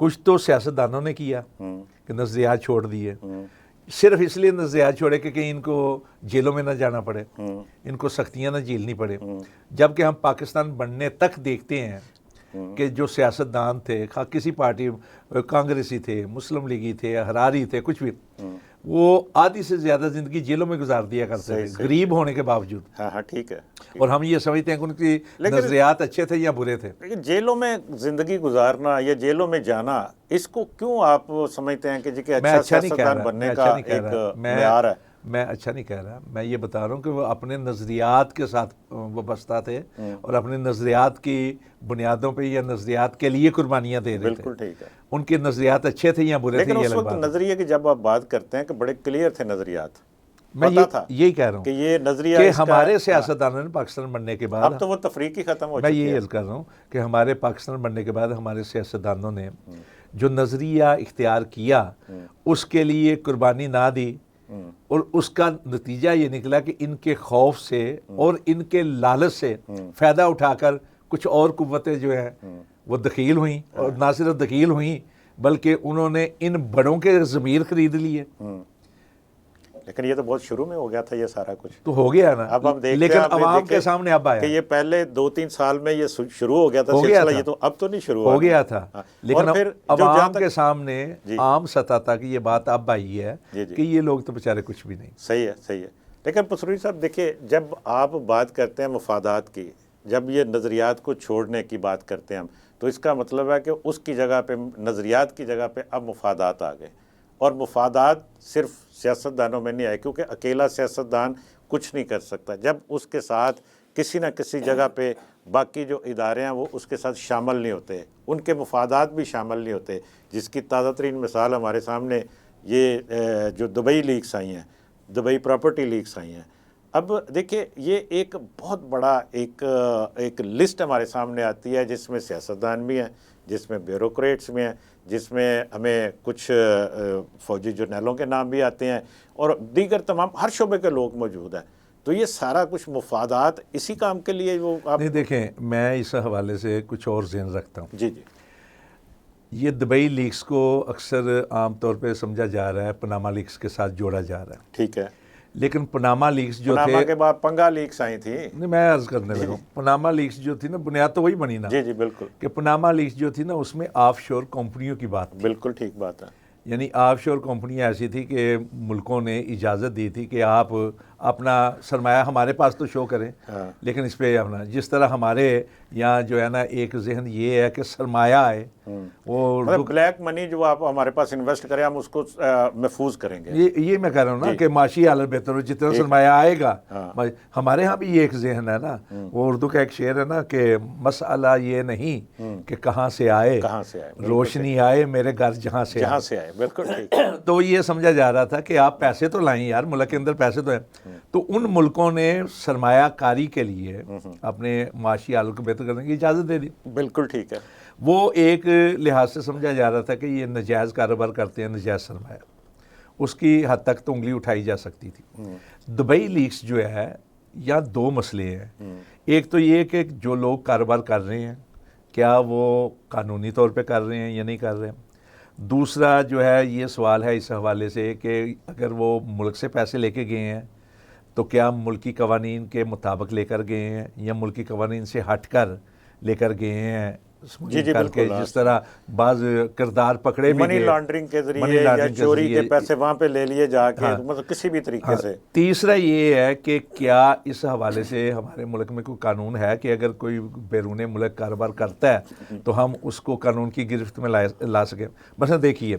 کچھ تو سیاستدانوں نے کیا کہ نظریات چھوڑ دیے، صرف اس لیے نظریات چھوڑے کہ کہیں ان کو جیلوں میں نہ جانا پڑے، ان کو سختیاں نہ جھیلنی پڑے، جبکہ ہم پاکستان بننے تک دیکھتے ہیں کہ جو سیاستدان تھے، کسی پارٹی، کانگریسی تھے، مسلم لیگی تھے، حراری تھے، کچھ بھی، وہ آدھی سے زیادہ زندگی جیلوں میں گزار دیا کرتے تھے غریب ہونے کے باوجود۔ ہاں ٹھیک ہے، اور ہم یہ سمجھتے ہیں کہ ان کی نظریات اچھے تھے یا برے تھے۔ لیکن جیلوں میں زندگی گزارنا یا جیلوں میں جانا، اس کو کیوں آپ سمجھتے ہیں کہ اچھا سیاستدان بننے کا ایک معیار ہے؟ میں اچھا نہیں کہہ رہا، میں یہ بتا رہا ہوں کہ وہ اپنے نظریات کے ساتھ وابستہ تھے اور اپنے نظریات کی بنیادوں پہ یا نظریات کے لیے قربانیاں دے رہے تھے۔ بالکل ٹھیک ہے، ان کے نظریات اچھے تھے یا برے تھے، لیکن یہ اس الگ وقت بات ہے۔ نظریے کی جب آپ بات کرتے ہیں کہ بڑے کلیئر تھے نظریات، میں پتا تھا یہی کہہ رہا ہوں کہ یہ نظریہ کہ ہمارے سیاستدانوں نے پاکستان بننے کے بعد، اب تو وہ تفریق ہی ختم ہو میں چکی ہے۔ یہ عرض کر رہا ہوں کہ ہمارے پاکستان بننے کے بعد ہمارے سیاستدانوں نے جو نظریہ اختیار کیا اس کے لیے قربانی نہ دی، اور اس کا نتیجہ یہ نکلا کہ ان کے خوف سے اور ان کے لالچ سے فائدہ اٹھا کر کچھ اور قوتیں جو ہیں وہ دخیل ہوئیں، اور نہ صرف دخیل ہوئیں بلکہ انہوں نے ان بڑوں کے ضمیر خرید لیے۔ لیکن یہ تو بہت شروع میں ہو گیا تھا یہ سارا کچھ، تو ہو گیا نا، اب ہم دیکھتے لیکن ہیں عوام کے سامنے اب آیا کہ یہ پہلے 2-3 سال میں یہ شروع ہو گیا تھا سلسلہ، یہ تو اب تو نہیں شروع ہو گیا تھا، لیکن پھر عوام کے سامنے عام سطح تک یہ بات اب آئی ہے کہ یہ لوگ تو بیچارے کچھ بھی نہیں۔ صحیح ہے، صحیح ہے۔ لیکن پسروری صاحب دیکھیں، جب آپ بات کرتے ہیں مفادات کی، جب یہ نظریات کو چھوڑنے کی بات کرتے ہیں ہم، تو اس کا مطلب ہے کہ اس کی جگہ پہ، نظریات کی جگہ پہ اب مفادات آ گئے، اور مفادات صرف سیاستدانوں میں نہیں آئے، کیونکہ اکیلا سیاستدان کچھ نہیں کر سکتا، جب اس کے ساتھ کسی نہ کسی جگہ پہ باقی جو ادارے ہیں وہ اس کے ساتھ شامل نہیں ہوتے، ان کے مفادات بھی شامل نہیں ہوتے، جس کی تازہ ترین مثال ہمارے سامنے یہ جو دبئی لیکس آئی ہیں، دبئی پراپرٹی لیکس آئی ہیں۔ اب دیکھیں، یہ ایک بہت بڑا ایک لسٹ ہمارے سامنے آتی ہے، جس میں سیاستدان بھی ہیں، جس میں بیوروکریٹس بھی ہیں، جس میں ہمیں کچھ فوجی جرنیلوں کے نام بھی آتے ہیں، اور دیگر تمام ہر شعبے کے لوگ موجود ہیں۔ تو یہ سارا کچھ مفادات اسی کام کے لیے وہ آپ نہیں، دیکھیں، میں اس حوالے سے کچھ اور ذہن رکھتا ہوں۔ جی یہ دبئی لیکس کو اکثر عام طور پہ سمجھا جا رہا ہے پاناما لیکس کے ساتھ جوڑا جا رہا ہے، ٹھیک ہے، لیکن پاناما لیکس جو پاناما تھے، کے بعد پنگا لیکس آئی تھی، نہیں میں عرض کرنے لگا ہوں، پاناما لیکس جو تھی نا، بنیاد تو وہی بنی نا، جی بالکل، کہ پاناما لیکس جو تھی نا اس میں آف شور کمپنیوں کی بات تھی، بالکل ٹھیک بات ہے، یعنی آف شور کمپنیاں ایسی تھی کہ ملکوں نے اجازت دی تھی کہ آپ اپنا سرمایہ ہمارے پاس تو شو کریں، لیکن اس پہ اپنا، جس طرح ہمارے یہاں جو ہے نا ایک ذہن یہ ہے کہ سرمایہ آئے، وہ بلیک منی جو آپ ہمارے پاس انویسٹ کریں ہم اس کو محفوظ کریں گے، یہ میں کہہ رہا ہوں نا کہ معاشی حالت بہتر ہو، جتنا سرمایہ آئے گا۔ ہمارے ہاں بھی یہ ایک ذہن ہے نا، وہ اردو کا ایک شعر ہے نا کہ مسئلہ یہ نہیں کہ کہاں سے آئے، روشنی آئے میرے گھر جہاں سے آئے، بالکل ٹھیک۔ تو یہ سمجھا جا رہا تھا کہ آپ پیسے تو لائیں یار، ملک کے اندر پیسے تو ہیں، تو ان ملکوں نے سرمایہ کاری کے لیے اپنے معاشی حالت کو بہتر کرنے کی اجازت دے دی، بالکل ٹھیک ہے۔ وہ ایک لحاظ سے سمجھا جا رہا تھا کہ یہ ناجائز کاروبار کرتے ہیں، ناجائز سرمایہ، اس کی حد تک تو انگلی اٹھائی جا سکتی تھی۔ دبئی لیکس جو ہے، یا دو مسئلے ہیں، ایک تو یہ کہ جو لوگ کاروبار کر رہے ہیں کیا وہ قانونی طور پہ کر رہے ہیں یا نہیں کر رہے ہیں، دوسرا جو ہے یہ سوال ہے اس حوالے سے کہ اگر وہ ملک سے پیسے لے کے گئے ہیں تو کیا ملکی قوانین کے مطابق لے کر گئے ہیں یا ملکی قوانین سے ہٹ کر لے کر گئے ہیں، کر کے جس طرح بعض کردار پکڑے بھی منی لانڈرنگ کے ذریعے یا چوری کے پیسے وہاں پہ لے لیے جا کے، مطلب کسی بھی طریقے سے۔ تیسرا یہ ہے کہ کیا اس حوالے سے ہمارے ملک میں کوئی قانون ہے کہ اگر کوئی بیرون ملک کاروبار کرتا ہے تو ہم اس کو قانون کی گرفت میں لا سکیں۔ مثلا دیکھیے،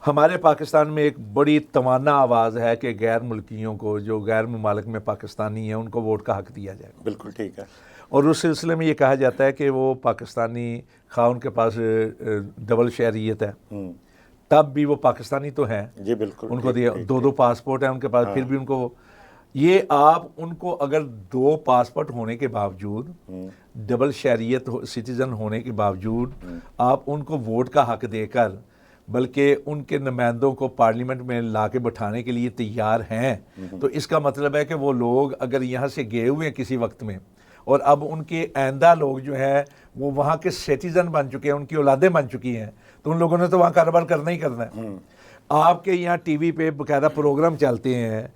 ہمارے پاکستان میں ایک بڑی توانا آواز ہے کہ غیر ملکیوں کو، جو غیر ممالک میں پاکستانی ہیں، ان کو ووٹ کا حق دیا جائے۔ بالکل ٹھیک ہے۔ اور اس سلسلے میں یہ کہا جاتا ہے کہ وہ پاکستانی، خواہ ان کے پاس ڈبل شہریت ہے تب بھی وہ پاکستانی تو ہیں، جی بالکل، ان کو دو پاسپورٹ ہیں ان کے پاس، پھر بھی ان کو یہ آپ ان کو اگر 2 پاسپورٹ ہونے کے باوجود، ڈبل شہریت سٹیزن ہونے کے باوجود آپ ان کو ووٹ کا حق دے کر، بلکہ ان کے نمائندوں کو پارلیمنٹ میں لا کے بٹھانے کے لیے تیار ہیں، تو اس کا مطلب ہے کہ وہ لوگ اگر یہاں سے گئے ہوئے ہیں کسی وقت میں اور اب ان کے آئندہ لوگ جو ہیں وہ وہاں کے سٹیزن بن چکے ہیں، ان کی اولادیں بن چکی ہیں، تو ان لوگوں نے تو وہاں کاروبار کرنا ہی کرنا ہے۔ آپ کے یہاں ٹی وی پہ باقاعدہ پروگرام چلتے ہیں،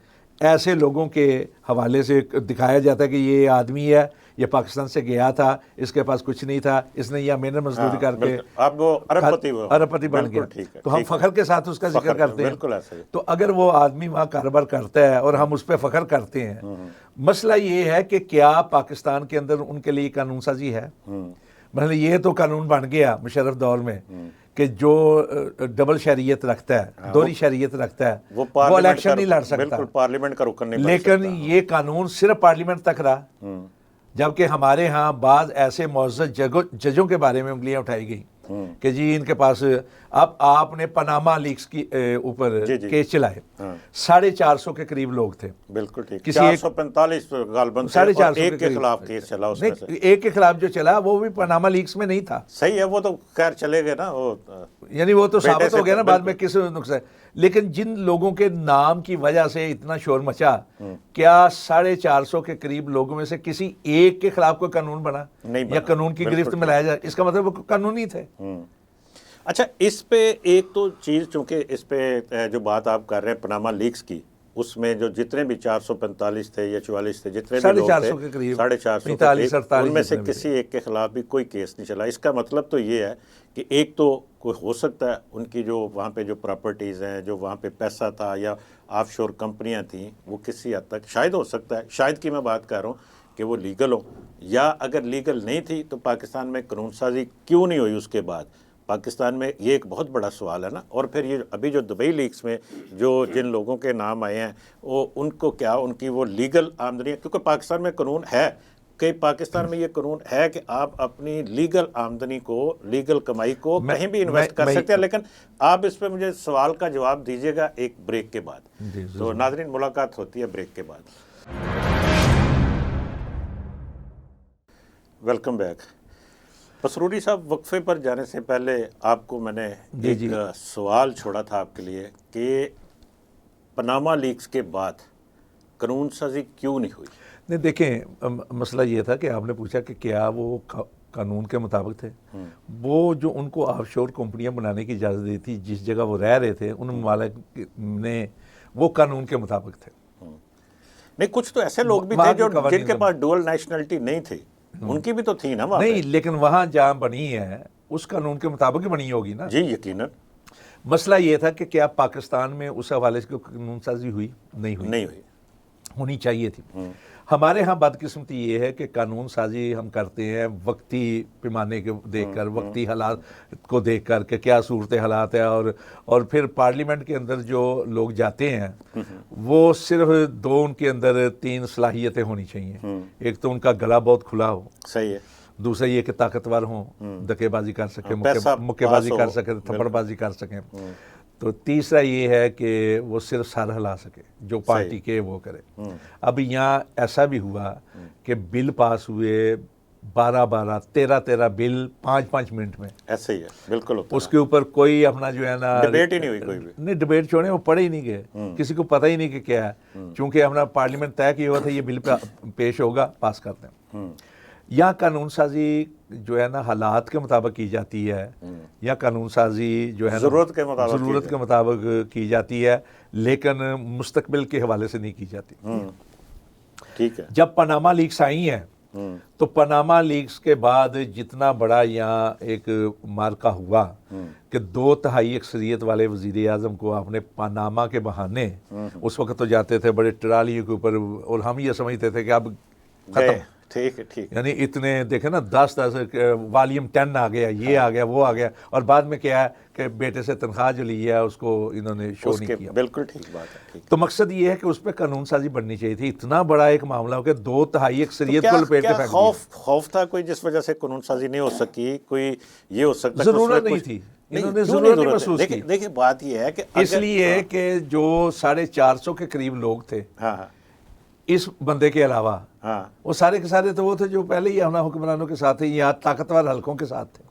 ایسے لوگوں کے حوالے سے دکھایا جاتا ہے کہ یہ آدمی ہے، یہ پاکستان سے گیا تھا، اس کے پاس کچھ نہیں تھا، اس نے یہ محنت مزدوری کر کے اب وہ ارب پتی بن گیا، تو ہم فخر کے ساتھ اس کا ذکر کرتے ہیں۔ تو اگر وہ آدمی وہاں کاروبار کرتا ہے اور ہم اس پہ فخر کرتے ہیں، مسئلہ یہ ہے کہ کیا پاکستان کے اندر ان کے لیے قانون سازی ہے؟ مطلب یہ تو قانون بن گیا مشرف دور میں کہ جو ڈبل شہریت رکھتا ہے، دوہری شہریت رکھتا ہے، وہ الیکشن نہیں لڑ سکتا، پارلیمنٹ کا رکن نہیں، لیکن یہ قانون صرف پارلیمنٹ تک رہا، جبکہ ہمارے ہاں بعض ایسے معزز ججوں کے بارے میں انگلیاں اٹھائی گئی کہ جی ان کے پاس، اب آپ نے پاناما لیکس کی اوپر کیس چلائے، 450 کے قریب لوگ تھے، بالکل ٹھیک، 445 غالباً 450 ایک کے خلاف کیس چلا، اس میں سے ایک کے خلاف جو چلا وہ بھی پاناما لیکس میں نہیں تھا۔ صحیح ہے، وہ تو خیر چلے گئے نا، یعنی وہ تو ثابت ہو گیا نا بعد میں کس نقصان، لیکن جن لوگوں کے نام کی وجہ سے اتنا شور مچا، کیا 450 کے قریب لوگوں میں سے کسی ایک کے خلاف کوئی قانون بنا یا قانون کی گرفت میں لایا جائے؟ اس کا مطلب وہ قانونی تھے۔ اچھا، اس پہ ایک تو چیز، چونکہ اس پہ جو بات آپ کر رہے ہیں پاناما لیکس کی، اس میں جو جتنے بھی 445 تھے یا 44 تھے، جتنے بھی لوگ تھے 450 ان میں سے کسی ایک کے خلاف بھی کوئی کیس نہیں چلا۔ اس کا مطلب تو یہ ہے کہ ایک تو کوئی ہو سکتا ہے ان کی جو وہاں پہ جو پراپرٹیز ہیں، جو وہاں پہ پیسہ تھا یا آف شور کمپنیاں تھیں، وہ کسی حد تک شاید ہو سکتا ہے، شاید کی میں بات کر رہا ہوں کہ وہ لیگل ہو، یا اگر لیگل نہیں تھی تو پاکستان میں قانون سازی کیوں نہیں ہوئی اس کے بعد؟ پاکستان میں یہ ایک بہت بڑا سوال ہے نا۔ اور پھر یہ ابھی جو دبئی لیکس میں جن لوگوں کے نام آئے ہیں، وہ ان کو کیا ان کی وہ لیگل آمدنی ہے؟ کیونکہ پاکستان میں قانون ہے کہ پاکستان میں یہ قانون ہے کہ آپ اپنی لیگل آمدنی کو، لیگل کمائی کو کہیں بھی انویسٹ کر سکتے ہیں، لیکن آپ اس پہ مجھے سوال کا جواب دیجیے گا ایک بریک کے بعد۔ تو ناظرین، ملاقات ہوتی ہے بریک کے بعد۔ Welcome back. پسروری صاحب، وقفے پر جانے سے پہلے آپ کو میں نے ایک سوال چھوڑا تھا آپ کے لیے کہ پاناما لیکس کے بعد قانون سازی کیوں نہیں ہوئی؟ نہیں، دیکھیں، مسئلہ یہ تھا کہ آپ نے پوچھا کہ کیا وہ قانون کے مطابق تھے۔ وہ جو ان کو آف شور کمپنیاں بنانے کی اجازت دی تھی، جس جگہ وہ رہ رہے تھے، ان ممالک نے وہ قانون کے مطابق تھے۔ نہیں، کچھ تو ایسے لوگ بھی تھے جن کے پاس ڈوئل نیشنلٹی نہیں تھی، ان کی بھی تو تھی نا وہاں پہ۔ نہیں، لیکن وہاں جہاں بنی ہے اس قانون کے مطابق ہی بنی ہوگی نا۔ جی یقیناً۔ مسئلہ یہ تھا کہ کیا پاکستان میں اس حوالے سے قانون سازی ہوئی؟ نہیں ہوئی، ہونی چاہیے تھی۔ ہمارے ہاں بدقسمتی یہ ہے کہ قانون سازی ہم کرتے ہیں وقتی پیمانے کے دیکھ کر، وقتی حالات کو دیکھ کر کہ کیا صورت حالات ہے، اور پھر پارلیمنٹ کے اندر جو لوگ جاتے ہیں وہ صرف ان کے اندر 3 صلاحیتیں ہونی چاہیے۔ ایک تو ان کا گلا بہت کھلا ہو، صحیح ہے۔ دوسرا یہ کہ طاقتور ہوں، دکے بازی کر سکیں، مکے بازی کر سکیں، تھپڑ بازی کر سکیں۔ تو تیسرا یہ ہے کہ وہ صرف سر ہلا سکے، جو پارٹی کے وہ کرے۔ اب یہاں ایسا بھی ہوا کہ بل پاس ہوئے 12 13 بل 5 منٹ میں، ایسا ہی ہے، بالکل ہوتا ہے۔ اس کے اوپر کوئی اپنا جو ہے نا ڈیبیٹ ہی نہیں ہوئی کوئی بھی۔ نہیں، ڈیبیٹ چھوڑیں، وہ پڑھے ہی نہیں گئے، کسی کو پتہ ہی نہیں کہ کیا ہے، چونکہ ہمارا پارلیمنٹ طے کیا ہوا تھا یہ بل پیش ہوگا، پاس کرتے ہیں۔ یا قانون سازی جو ہے نا حالات کے مطابق کی جاتی ہے، یا قانون سازی جو ہے ضرورت کے مطابق کی جاتی ہے، لیکن مستقبل کے حوالے سے نہیں کی جاتی۔ ٹھیک ہے۔ جب پاناما لیکس آئی ہیں تو پاناما لیکس کے بعد جتنا بڑا یہاں ایک مارکا ہوا کہ 2/3 اکثریت والے وزیر اعظم کو آپ نے پاناما کے بہانے، اس وقت تو جاتے تھے بڑے ٹرالیوں کے اوپر، اور ہم یہ سمجھتے تھے کہ اب ختم، ٹھیک ہے، ٹھیک، یعنی اتنے دیکھیں نا 10 والیوم 10 آ گیا، یہ آ گیا، وہ آ گیا، اور بعد میں کیا ہے کہ بیٹے سے تنخواہ جو لی ہے اس کو انہوں نے شو نہیں کیا۔ بالکل ٹھیک بات ہے۔ تو مقصد یہ ہے کہ اس پہ قانون سازی بننی چاہیے تھی۔ اتنا بڑا ایک معاملہ ہو کہ 2/3 اکثریت کو لپیٹ کے پھینک دیا۔ خوف تھا کوئی جس وجہ سے قانون سازی نہیں ہو سکی؟ کوئی یہ ہو سکتا ضرورت نہیں تھی، انہوں نے ضرورت نہیں محسوس کی۔ دیکھیں بات یہ ہے کہ اس لیے کہ جو 450 کے قریب لوگ تھے اس بندے کے علاوہ، وہ سارے کے سارے تو وہ تھے جو پہلے ہی ہمارا حکمرانوں کے ساتھ تھے، یا طاقتور حلقوں کے ساتھ تھے۔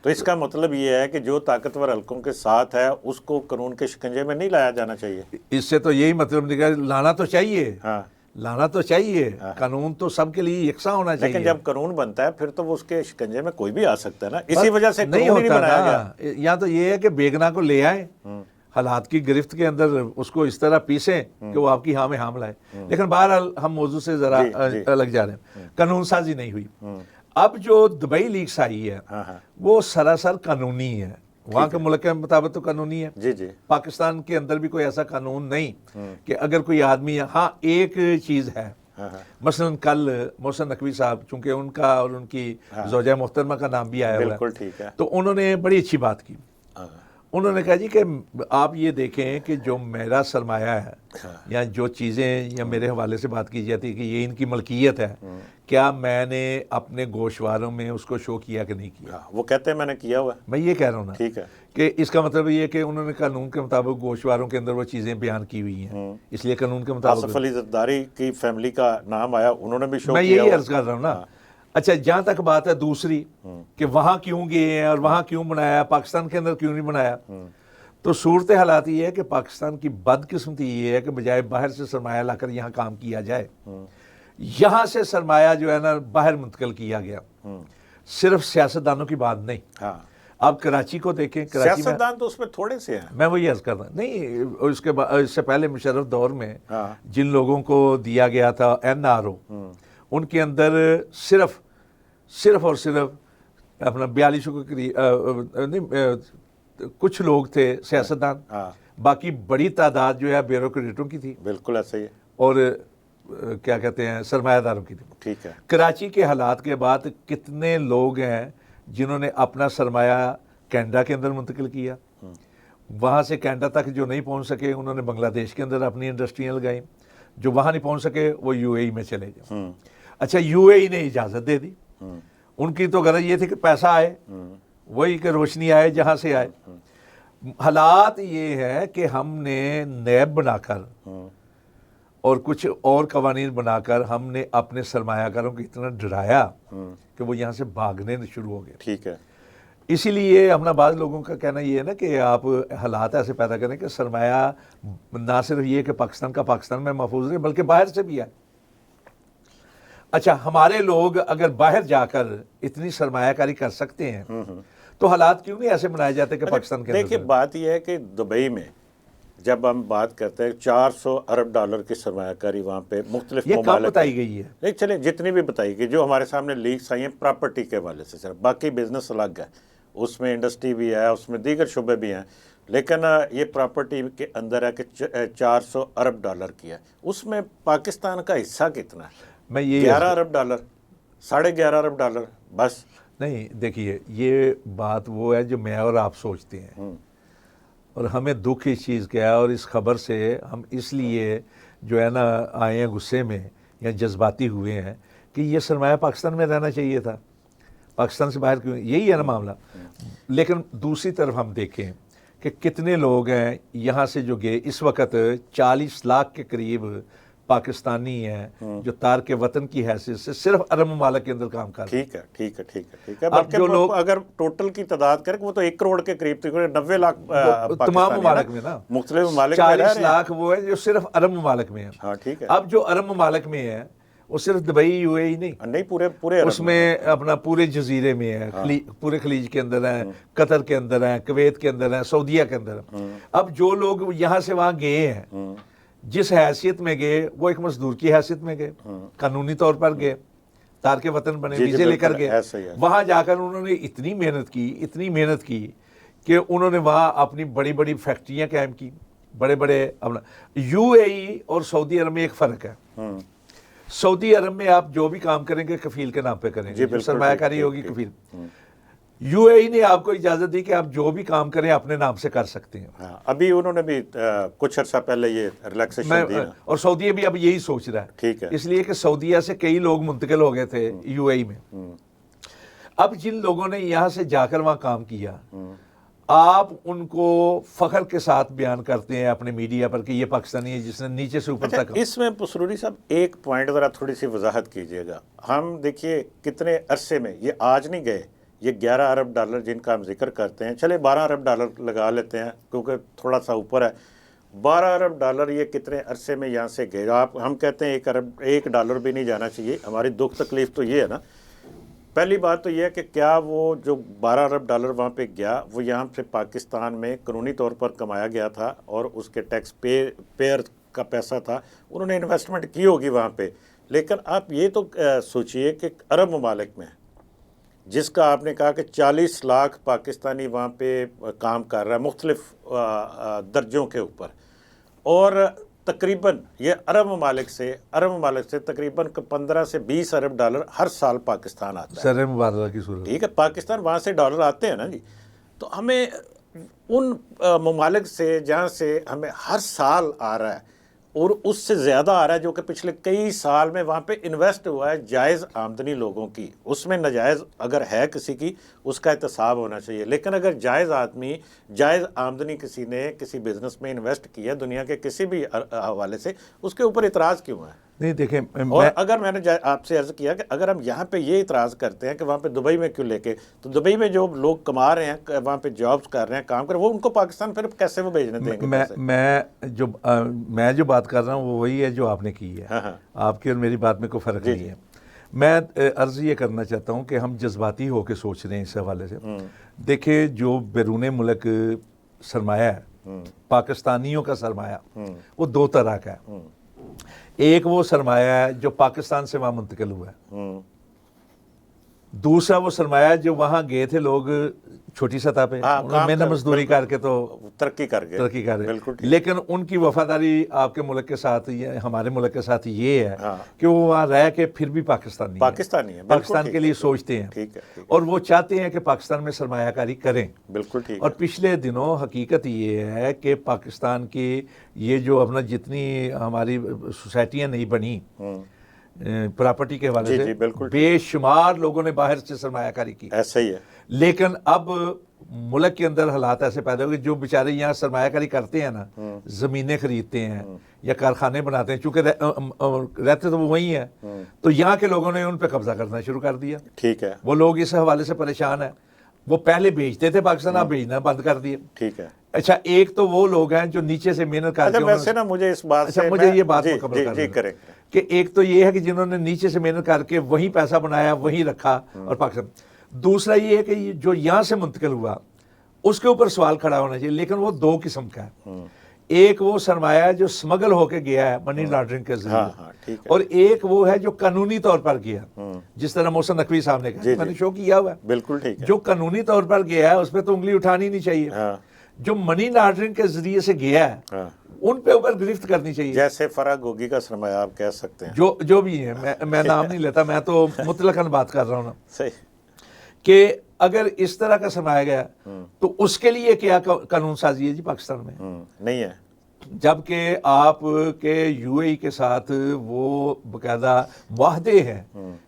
تو اس کا مطلب یہ ہے کہ جو طاقتور حلقوں کے ساتھ ہے اس کو قانون کے شکنجے میں نہیں لایا جانا چاہیے۔ اس سے تو یہی مطلب نکلا، لانا تو چاہیے، لانا تو چاہیے، قانون تو سب کے لیے یکساں ہونا چاہیے، لیکن جب قانون بنتا ہے پھر تو وہ اس کے شکنجے میں کوئی بھی آ سکتا ہے نا، اسی وجہ سے نہیں قانون ہی نہیں ہوتا بنایا گیا۔ نا۔ یا تو یہ ہے کہ بیگنا کو لے آئیں، حالات کی گرفت کے اندر اس کو اس طرح پیسیں کہ وہ آپ کی ہاں میں ہاں ملائے، لیکن بہرحال ہم موضوع سے ذرا الگ جا رہے ہیں۔ قانون سازی نہیں ہوئی۔ اب جو دبئی لیکس آئی ہے وہ سراسر قانونی ہے، وہاں کے ملک کے مطابق تو قانونی ہے۔ جی جی، پاکستان کے اندر بھی کوئی ایسا قانون نہیں کہ اگر کوئی آدمی، ہاں ایک چیز ہے، مثلا کل محسن نقوی صاحب، چونکہ ان کا اور ان کی زوجہ محترمہ کا نام بھی آیا ہوا بالکل ٹھیک ہے، تو انہوں نے بڑی اچھی بات کی۔ انہوں نے کہا جی کہ آپ یہ دیکھیں کہ جو میرا سرمایہ ہے یا جو چیزیں یا میرے حوالے سے بات کی جاتی ہے کہ یہ ان کی ملکیت ہے، کیا میں نے اپنے گوشواروں میں اس کو شو کیا کہ نہیں کیا؟ وہ کہتے ہیں میں نے کیا ہوا ہے۔ میں یہ کہہ رہا ہوں نا، ٹھیک ہے، کہ اس کا مطلب یہ ہے کہ انہوں نے قانون کے مطابق گوشواروں کے اندر وہ چیزیں بیان کی ہوئی ہیں، اس لیے قانون کے مطابق۔ آصف علی زرداری کی فیملی کا نام آیا، انہوں نے بھی شو میں کیا یہی ہوا۔ عرض کر رہا ہوں نا۔ اچھا، جہاں تک بات ہے دوسری کہ وہاں کیوں گئے ہیں اور وہاں کیوں بنایا، پاکستان کے اندر کیوں نہیں بنایا، تو صورت حالات یہ ہے کہ پاکستان کی بدقسمتی یہ ہے کہ بجائے باہر سے سرمایہ لا کر یہاں کام کیا جائے، یہاں سے سرمایہ جو ہے نا باہر منتقل کیا گیا۔ صرف سیاستدانوں کی بات نہیں، آپ کراچی کو دیکھیں، کراچی میں سیاستدان تو اس میں تھوڑے سے ہیں۔ میں وہی عرض کر رہا ہوں، نہیں اس سے پہلے مشرف دور میں جن لوگوں کو دیا گیا تھا NRO، ان کے اندر صرف اور صرف اپنا 4200 کے قریب کچھ لوگ تھے سیاستدان، باقی بڑی تعداد جو ہے بیوروکریٹوں کی تھی، بالکل ایسا ہی ہے، اور کیا کہتے ہیں سرمایہ داروں کی تھی۔ ٹھیک ہے، کراچی کے حالات کے بعد کتنے لوگ ہیں جنہوں نے اپنا سرمایہ کینیڈا کے اندر منتقل کیا، وہاں سے کینیڈا تک جو نہیں پہنچ سکے انہوں نے بنگلہ دیش کے اندر اپنی انڈسٹریاں لگائیں، جو وہاں نہیں پہنچ سکے وہ UAE میں چلے گئے۔ اچھا، UAE نے اجازت دے دی، ان کی تو غرض یہ تھی کہ پیسہ آئے، وہی کہ روشنی آئے جہاں سے آئے۔ حالات یہ ہے کہ ہم نے نیب بنا کر اور کچھ اور قوانین بنا کر ہم نے اپنے سرمایہ کاروں کو اتنا ڈرایا کہ وہ یہاں سے بھاگنے شروع ہو گئے۔ ٹھیک ہے، اسی لیے اپنا بعض لوگوں کا کہنا یہ ہے نا کہ آپ حالات ایسے پیدا کریں کہ سرمایہ نہ صرف یہ کہ پاکستان میں محفوظ رہے بلکہ باہر سے بھی آئے۔ اچھا، ہمارے لوگ اگر باہر جا کر اتنی سرمایہ کاری کر سکتے ہیں تو حالات کیوں نہیں ایسے بنائے جاتے کہ پاکستان کے اندر؟ دیکھیے بات یہ ہے کہ دبئی میں جب ہم بات کرتے ہیں $400 ارب کی سرمایہ کاری وہاں پہ مختلف یہ کب ممالک بتائی گئی ہے؟ نہیں چلیں جتنی بھی بتائی گئی، جو ہمارے سامنے لیکس آئی ہیں پراپرٹی کے حوالے سے، صرف باقی بزنس الگ ہے، اس میں انڈسٹری بھی ہے، اس میں دیگر شعبے بھی ہیں، لیکن یہ پراپرٹی کے اندر ہے کہ $400 ارب کی ہے، اس میں پاکستان کا حصہ کتنا ہے؟ میں یہ $11 ارب، $11.5 ارب، بس۔ نہیں، دیکھیے یہ بات وہ ہے جو میں اور آپ سوچتے ہیں، اور ہمیں دکھ اس چیز کا ہے، اور اس خبر سے ہم اس لیے جو ہے نا آئے ہیں غصے میں یا جذباتی ہوئے ہیں کہ یہ سرمایہ پاکستان میں رہنا چاہیے تھا، پاکستان سے باہر کیوں؟ یہی ہے نا معاملہ۔ لیکن دوسری طرف ہم دیکھیں کہ کتنے لوگ ہیں یہاں سے جو گئے، اس وقت 40 لاکھ کے قریب پاکستانی ہیں جو تارک وطن کی حیثیت سے صرف عرب ممالک کے اندر کام کر رہے ہیں۔ ٹھیک ہے، بلکہ اگر ٹوٹل کی تعداد کریں وہ تو 1 کروڑ کے قریب تھی، 90 لاکھ تمام ممالک میں نا، مختلف ممالک میں 40 لاکھ وہ ہیں جو صرف عرب ممالک میں ہیں۔ ہاں ٹھیک ہے، اب جو عرب ممالک میں ہیں وہ صرف دبئی UAE نہیں پورے اس میں اپنا پورے جزیرے میں ہے، پورے خلیج کے اندر ہیں، قطر کے اندر ہیں، کویت کے اندر ہیں، سعودیہ کے اندر ہیں۔ اب جو لوگ یہاں سے وہاں گئے ہیں، جس حیثیت میں گئے، وہ ایک مزدور کی حیثیت میں گئے، قانونی طور پر گئے، تارک وطن بنے، ویزے لے کر گئے، وہاں جا کر انہوں نے اتنی محنت کی کہ انہوں نے وہاں اپنی بڑی بڑی فیکٹریاں قائم کی، بڑے اپنا۔ UAE اور سعودی عرب میں ایک فرق ہے، سعودی عرب میں آپ جو بھی کام کریں گے کفیل کے نام پہ کریں گے، سرمایہ کاری ہوگی کفیل۔ UAE نے آپ کو اجازت دی کہ آپ جو بھی کام کریں اپنے نام سے کر سکتے ہیں۔ ابھی انہوں نے بھی کچھ عرصہ پہلے یہ ریلیکسیشن دی، اور سعودیہ بھی اب یہی سوچ رہا ہے، ٹھیک ہے، اس لیے کہ سعودیہ سے کئی لوگ منتقل ہو گئے تھے UAE میں۔ اب جن لوگوں نے یہاں سے جا کر وہاں کام کیا، آپ ان کو فخر کے ساتھ بیان کرتے ہیں اپنے میڈیا پر کہ یہ پاکستانی ہے جس نے نیچے سے اوپر تک۔ اس میں سروری صاحب ایک پوائنٹ ذرا تھوڑی سی وضاحت کیجئے گا۔ ہم دیکھیے کتنے عرصے میں، یہ آج نہیں گئے، یہ $11 ارب جن کا ہم ذکر کرتے ہیں، چلے $12 ارب لگا لیتے ہیں کیونکہ تھوڑا سا اوپر ہے، 12 ارب ڈالر یہ کتنے عرصے میں یہاں سے گئے؟ ہم کہتے ہیں $1 بھی نہیں جانا چاہیے. ہماری دکھ تکلیف تو یہ ہے نا. پہلی بات تو یہ ہے کہ کیا وہ جو $12 ارب وہاں پہ گیا وہ یہاں سے پاکستان میں قانونی طور پر کمایا گیا تھا اور اس کے ٹیکس پیئر کا پیسہ تھا, انہوں نے انویسٹمنٹ کی ہوگی وہاں پہ. لیکن آپ یہ تو سوچئے کہ عرب ممالک میں جس کا آپ نے کہا کہ 40 لاکھ پاکستانی وہاں پہ کام کر رہا ہے مختلف درجوں کے اوپر, اور تقریباً یہ عرب ممالک سے تقریباً 15 سے $20 ارب ہر سال پاکستان آتا ہے. سر مبادلہ کی صورت, ٹھیک ہے, پاکستان وہاں سے ڈالر آتے ہیں نا جی. تو ہمیں ان ممالک سے جہاں سے ہمیں ہر سال آ رہا ہے اور اس سے زیادہ آ رہا ہے جو کہ پچھلے کئی سال میں وہاں پہ انویسٹ ہوا ہے جائز آمدنی لوگوں کی, اس میں ناجائز اگر ہے کسی کی اس کا احتساب ہونا چاہیے. لیکن اگر جائز آمدنی کسی نے کسی بزنس میں انویسٹ کیا دنیا کے کسی بھی حوالے سے, اس کے اوپر اعتراض کیوں ہے؟ نہیں دیکھیں, اور اگر میں نے آپ سے عرض کیا کہ اگر ہم یہاں پہ یہ اعتراض کرتے ہیں کہ وہاں پہ دبئی میں کیوں لے کے, تو دبئی میں جو لوگ کما رہے ہیں وہاں پہ جابز کر رہے ہیں کام کر رہے ہیں, وہ ان کو پاکستان پھر کیسے وہ بھیجنے دیں گے؟ میں جو بات کر رہا ہوں وہ وہی ہے جو آپ نے کی ہے. آپ کی اور میری بات میں کوئی فرق نہیں ہے. میں عرض یہ کرنا چاہتا ہوں کہ ہم جذباتی ہو کے سوچ رہے ہیں اس حوالے سے. دیکھیں جو بیرون ملک سرمایہ ہے, پاکستانیوں کا سرمایہ وہ دو طرح کا ہے. ایک وہ سرمایہ ہے جو پاکستان سے وہاں منتقل ہوا ہے, دوسرا وہ سرمایہ جو وہاں گئے تھے لوگ چھوٹی سطح پہ, محنت مزدوری کر کے تو ترقی کر گئے, لیکن ان کی وفاداری آپ کے ملک کے ساتھ ہمارے ملک کے ساتھ یہ ہے کہ وہ وہاں رہ کے پھر بھی پاکستانی ہیں, پاکستان کے لیے سوچتے ہیں اور وہ چاہتے ہیں کہ پاکستان میں سرمایہ کاری کریں. بالکل ٹھیک. اور پچھلے دنوں حقیقت یہ ہے کہ پاکستان کی یہ جو اپنا جتنی ہماری سوسائٹیاں نہیں بنی پراپرٹی کے حوالے سے, بے شمار لوگوں نے باہر سے سرمایہ کاری کی. ایسا ہی ہے. لیکن اب ملک کے اندر حالات ایسے پیدا ہو گئے جو بیچارے یہاں سرمایہ کاری کرتے ہیں نا, زمینیں خریدتے ہیں یا کارخانے بناتے ہیں, چونکہ رہتے تو وہ وہیں ہیں, تو یہاں کے لوگوں نے ان پہ قبضہ کرنا شروع کر دیا. ٹھیک ہے. وہ لوگ اس حوالے سے پریشان ہیں. وہ پہلے بیچتے تھے پاکستان, اب بیچنا بند کر دیے. ٹھیک ہے. اچھا, ایک تو وہ لوگ ہیں جو نیچے سے محنت کر کے, ویسے نا مجھے اس بات سے مجھے یہ بات مکمل کریں کہ ایک تو یہ ہے کہ جنہوں نے نیچے سے محنت کر کے وہیں پیسہ بنایا, وہیں رکھا اور پاکستان. دوسرا یہ ہے کہ جو یہاں سے منتقل ہوا اس کے اوپر سوال کھڑا ہونا چاہیے, لیکن وہ دو قسم کا ہے. ایک وہ سرمایہ جو سمگل ہو کے گیا ہے منی لانڈرنگ کے ذریعے, اور ایک وہ ہے جو قانونی طور پر گیا, جس طرح محسن نقوی صاحب نے کہا, میں نے شو کیا ہوا ہے. بالکل ٹھیک ہے. جو قانونی طور پر گیا ہے اس پہ تو انگلی اٹھانی نہیں چاہیے. جو منی لانڈرنگ کے ذریعے سے گیا ہے ان پہ اوپر گرفت کرنی چاہیے. جیسے فرا گوگی کا سرمایہ آپ کہہ سکتے ہیں, جو بھی ہے, میں نام نہیں لیتا, میں تو مطلقاً بات کر رہا ہوں نا. صحیح. کہ اگر اس طرح کا سرمایہ گیا تو اس کے لیے کیا قانون سازی ہے جی پاکستان میں؟ نہیں ہے. جبکہ آپ کے یو اے ای کے ساتھ وہ باقاعدہ معاہدے ہیں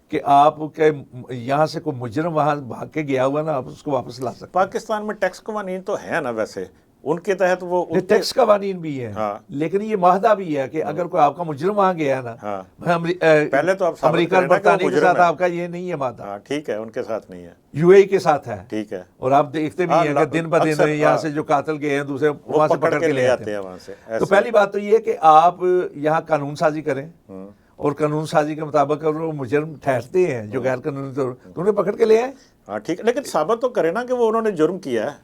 کہ آپ کے یہاں سے کوئی مجرم وہاں بھاگ کے گیا ہوا نا, آپ اس کو واپس لا سکتے. پاکستان میں ٹیکس قوانین تو ہیں نا, ویسے ان کے تحت وہ ٹیکس قوانین بھی ہیں, لیکن یہ معاہدہ بھی ہے کہ اگر کوئی آپ کا مجرم وہاں گیا نا, پہلے تو آپ امریکہ اور برطانیہ کے ساتھ آپ کا یہ نہیں ہے معاہدہ. ٹھیک ہے, ان کے ساتھ نہیں ہے, یو اے ای کے ساتھ ہے. ٹھیک ہے. اور آپ دیکھتے بھی ہیں کہ دن بہ دن یہاں سے جو قاتل گئے ہیں دوسرے وہاں سے پکڑ کے لے آتے ہیں وہاں سے. تو پہلی بات تو یہ ہے کہ آپ یہاں قانون سازی کریں, اور قانون سازی کے مطابق اگر وہ مجرم ٹھہرتے ہیں جو غیر قانونی طور تو انہیں پکڑ کے لے آئیں. ہاں ٹھیک ہے, لیکن ثابت تو کرے نا کہ وہ انہوں نے جرم کیا ہے.